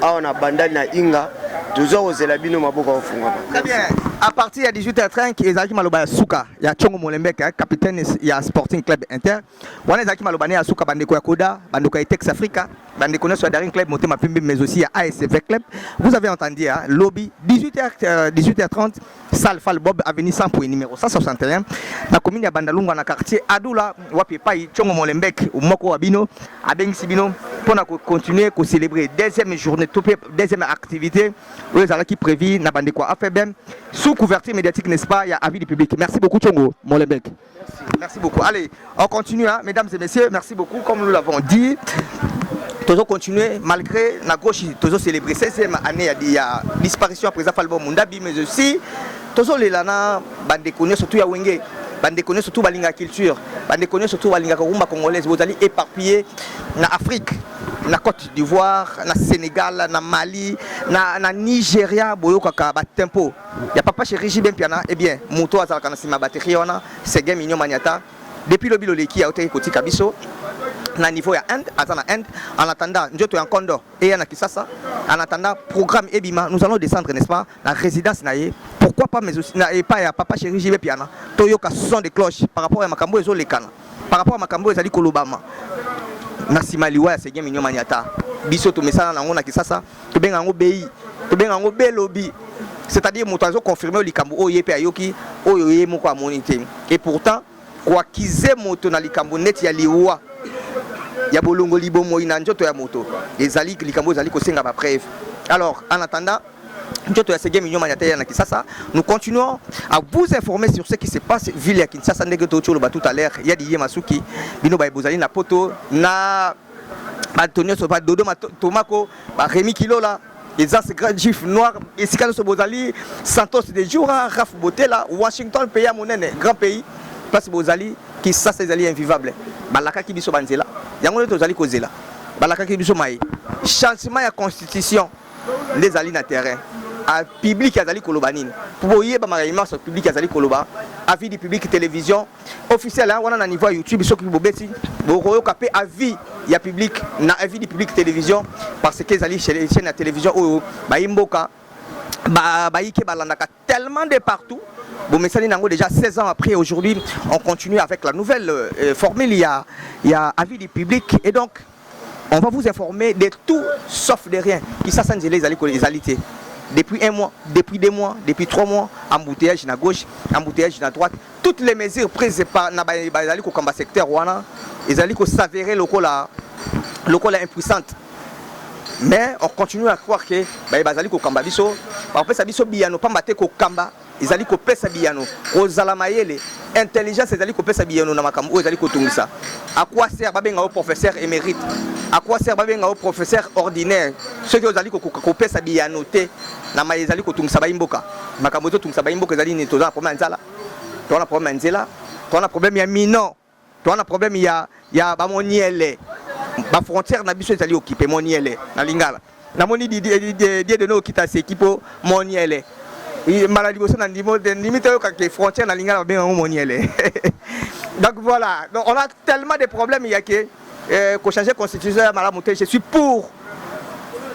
on a bandali na Inga toujours aux elabino maboko ofungama. Très bien. À partir de 18h30 ezaki maloba ya suka ya Tchongo Molembek capitaine ya Sporting Club Inter. Wana ezaki maloba ya suka bandeko ya Koda, bandeko ya Tex Africa, bandeko na Daring Club Motema Pembe mais aussi à ASV Club. Vous avez entendu hein, lobby 18h30 salle Falbob avenue 100 point numéro 161 na commune ya Bandalungwa na quartier Adula wapi pai Tchongo Molembek moko wabino abengisi bino pour continuer à célébrer deuxième journée deuxième activité qui prévu na bandeko AFBM sous couverture médiatique n'est-ce pas il y a avis du public. Merci beaucoup Tchongo Molembek. Merci beaucoup. Allez, on continue hein, mesdames et messieurs, merci beaucoup comme nous l'avons dit. Toujours continuer malgré la gauche toujours célébrer 16e année il y a disparition après Falbo Mundabi mais aussi toujours les lana bande connaît surtout ya Wenge bande connaît surtout balinga culture bande connaît surtout balinga rumba congolaise vous allez éparpiller na Afrique na Côte d'Ivoire na Sénégal na Mali na Nigeria boyo kaka ba tempo ya papa chéri Jibem piana eh bien moto azalaka na sima batterie wana c'est game mignon maniata depuis le biloleki a été côté kabiso na niveau ya Inde, en attendant Njoto en Kondo et en Kisasa, en attendant programme Ebima, nous allons descendre n'est-ce pas la résidence naie. Pourquoi pas mais aussi na et pas ya papa chéri JB piana. Toyoka son des cloches par rapport à Makambo et Zolekana. Par rapport à Makambo et Zali Kolobama. Na Simaliwa c'est bien mignon maniata. Biso to mesana na ngona Kisasa, to benga ngo bei, to benga ngo belobi. C'est-à-dire motazo confirmer au likambo o yepe ayoki, o yoye moko a monité. Et pourtant quoi qu'ils aient moto na likambo net ya liwa. Ya bolongo libo moina njoto ya moto ezali likambo ezali kosenga ba preuve. Alors en attendant njoto ya sege minyo manyata ya na Kisasa nous continuons à vous informer sur ce qui se passe ville ya Kinshasa ndenge to cholo ba tout à l'heure ya di Masuki bino ba bozali na poto na Antonio Soba Dodo Tomako ba Rémi Kilola les as grand gif noir et si kalo bozali Santos de Jura Raf Botela Washington pays monene grand pays place bozali Kisasa ezali invivable balaka ki biso banzela yango tozali kozela balaka ki biso mai changement ya constitution les ali na terrain a public azali koloba nini pour yeba marayima sur public azali koloba avis du public télévision officiel hein wana na niveau YouTube soki bobeti boko kapé avis ya public na avis du public télévision parce que ezali chaîne na télévision oyo ba imboka ba yike balandaka tellement de partout Bon, mais ça, déjà 16 ans après, aujourd'hui, on continue avec la nouvelle formule. Il y a avis du public. Et donc, on va vous informer de tout sauf de rien. Qui ça, c'est les alités. Depuis 1 mois, depuis 2 mois, depuis 3 mois, embouteillage à gauche, embouteillage à droite. Toutes les mesures prises par le secteur, ils allaient s'avérer local impuissante. Mais on continue à croire que les kamba biso, après ça biso biano pas maté ko kamba, ils allaient couper sa biano. Ozala mayele, intelligence ils allaient couper sa biano na makambo, ils allaient kotungisa. À quoi sert babenga au professeur émérite? À quoi sert babenga au professeur ordinaire? Ceux qui allaient couper sa biano té na ma ils allaient kotungisa ba imboka. Makambo to tungisa ba imboka ils ni toza problème nzala. To na problème nzela, to na problème ya mino, to na problème ya ba moniele. La frontière na biso ezali occupé moniele na lingala na moni die de no kita se equipo moniele maladi boso na ndimo de limite yo ka frontière na lingala ben moniele. Donc voilà, donc on a tellement de problèmes il y a que changer constitution malamuté. Je suis pour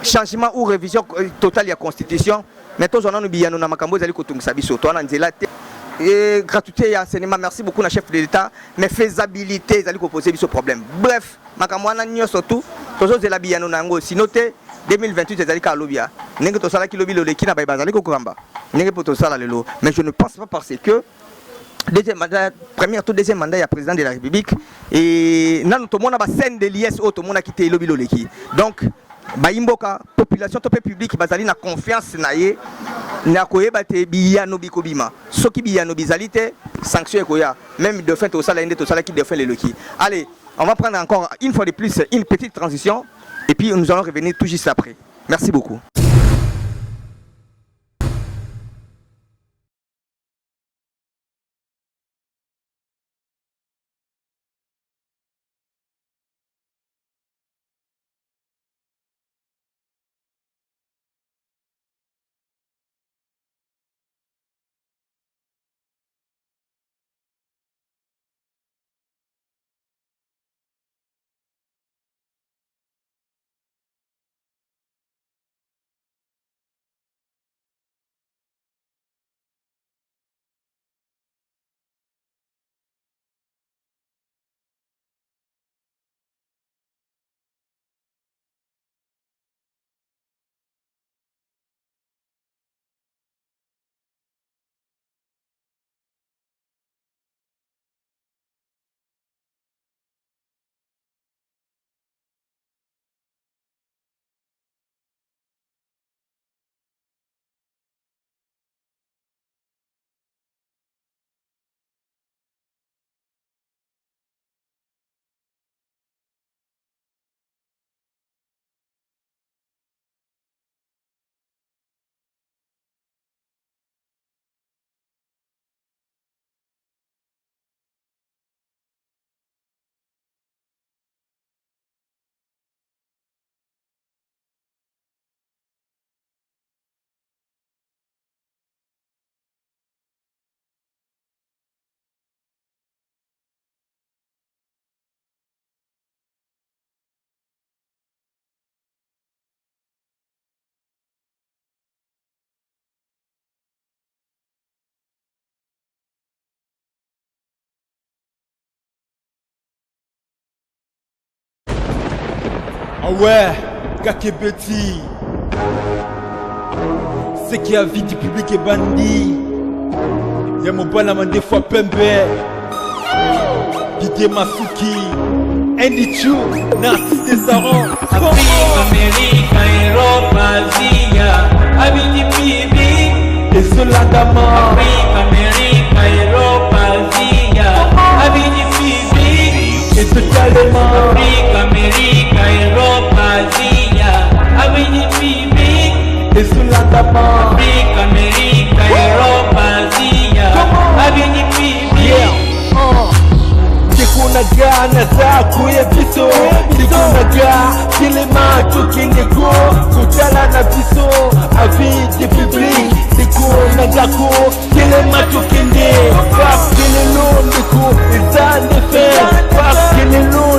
changement ou révision totale de la constitution, mais tous on a oublié na makambo ezali kotungisa biso to na nzela te. Et gratuité et enseignement, merci beaucoup à chef de l'État, mais faisabilité, ils allaient poser ce problème. Bref, makamwana nyo surtout, toujours de la biano nango, si noté 2028 ils allaient à l'obia. N'est-ce que tout ça qui lobby le qui n'a pas bazali kokamba. N'est-ce que tout ça le lot. Mais je ne pense pas parce que deuxième mandat, deuxième mandat, il y a président de la République et nan tout le monde a scène de l'IS, tout le monde a quitté lobby le qui. Donc Baimboka, population topé public, bazali na confiance naie, na koyeba te biyano bikobima. Soki biyano bizalité, sanction ekoya. Même de fait au salaire inde, au salaire qui défend les loki. Allez, on va prendre encore une fois de plus une petite transition et puis nous allons revenir tout juste après. Merci beaucoup. Ah ouais, Kakebeti. Ce qui a vie du public est bandit. Y'a mon banama des fois Pembe. Didier Masuki. Andy Chou, Narcisse Tessaron. Afrique, Amérique, Europe, Asie, Abidi Pibi. Et cela d'amant. Afrique, Amérique, Europe, Asie, Abidi Pibi. Et totalement. Afrique, Amérique, Europe, Asie, Abidi Pibi. Et cela d'amant. Afrique, Amérique, Europe, Asie, Abidi Pibi. Kunaga naza ya biso Kunaga kilema tukingeko Kutala na biso Avis du public Kunaga kilema tukinde Parce que les noms de coups Ils ont des faits Parce que les noms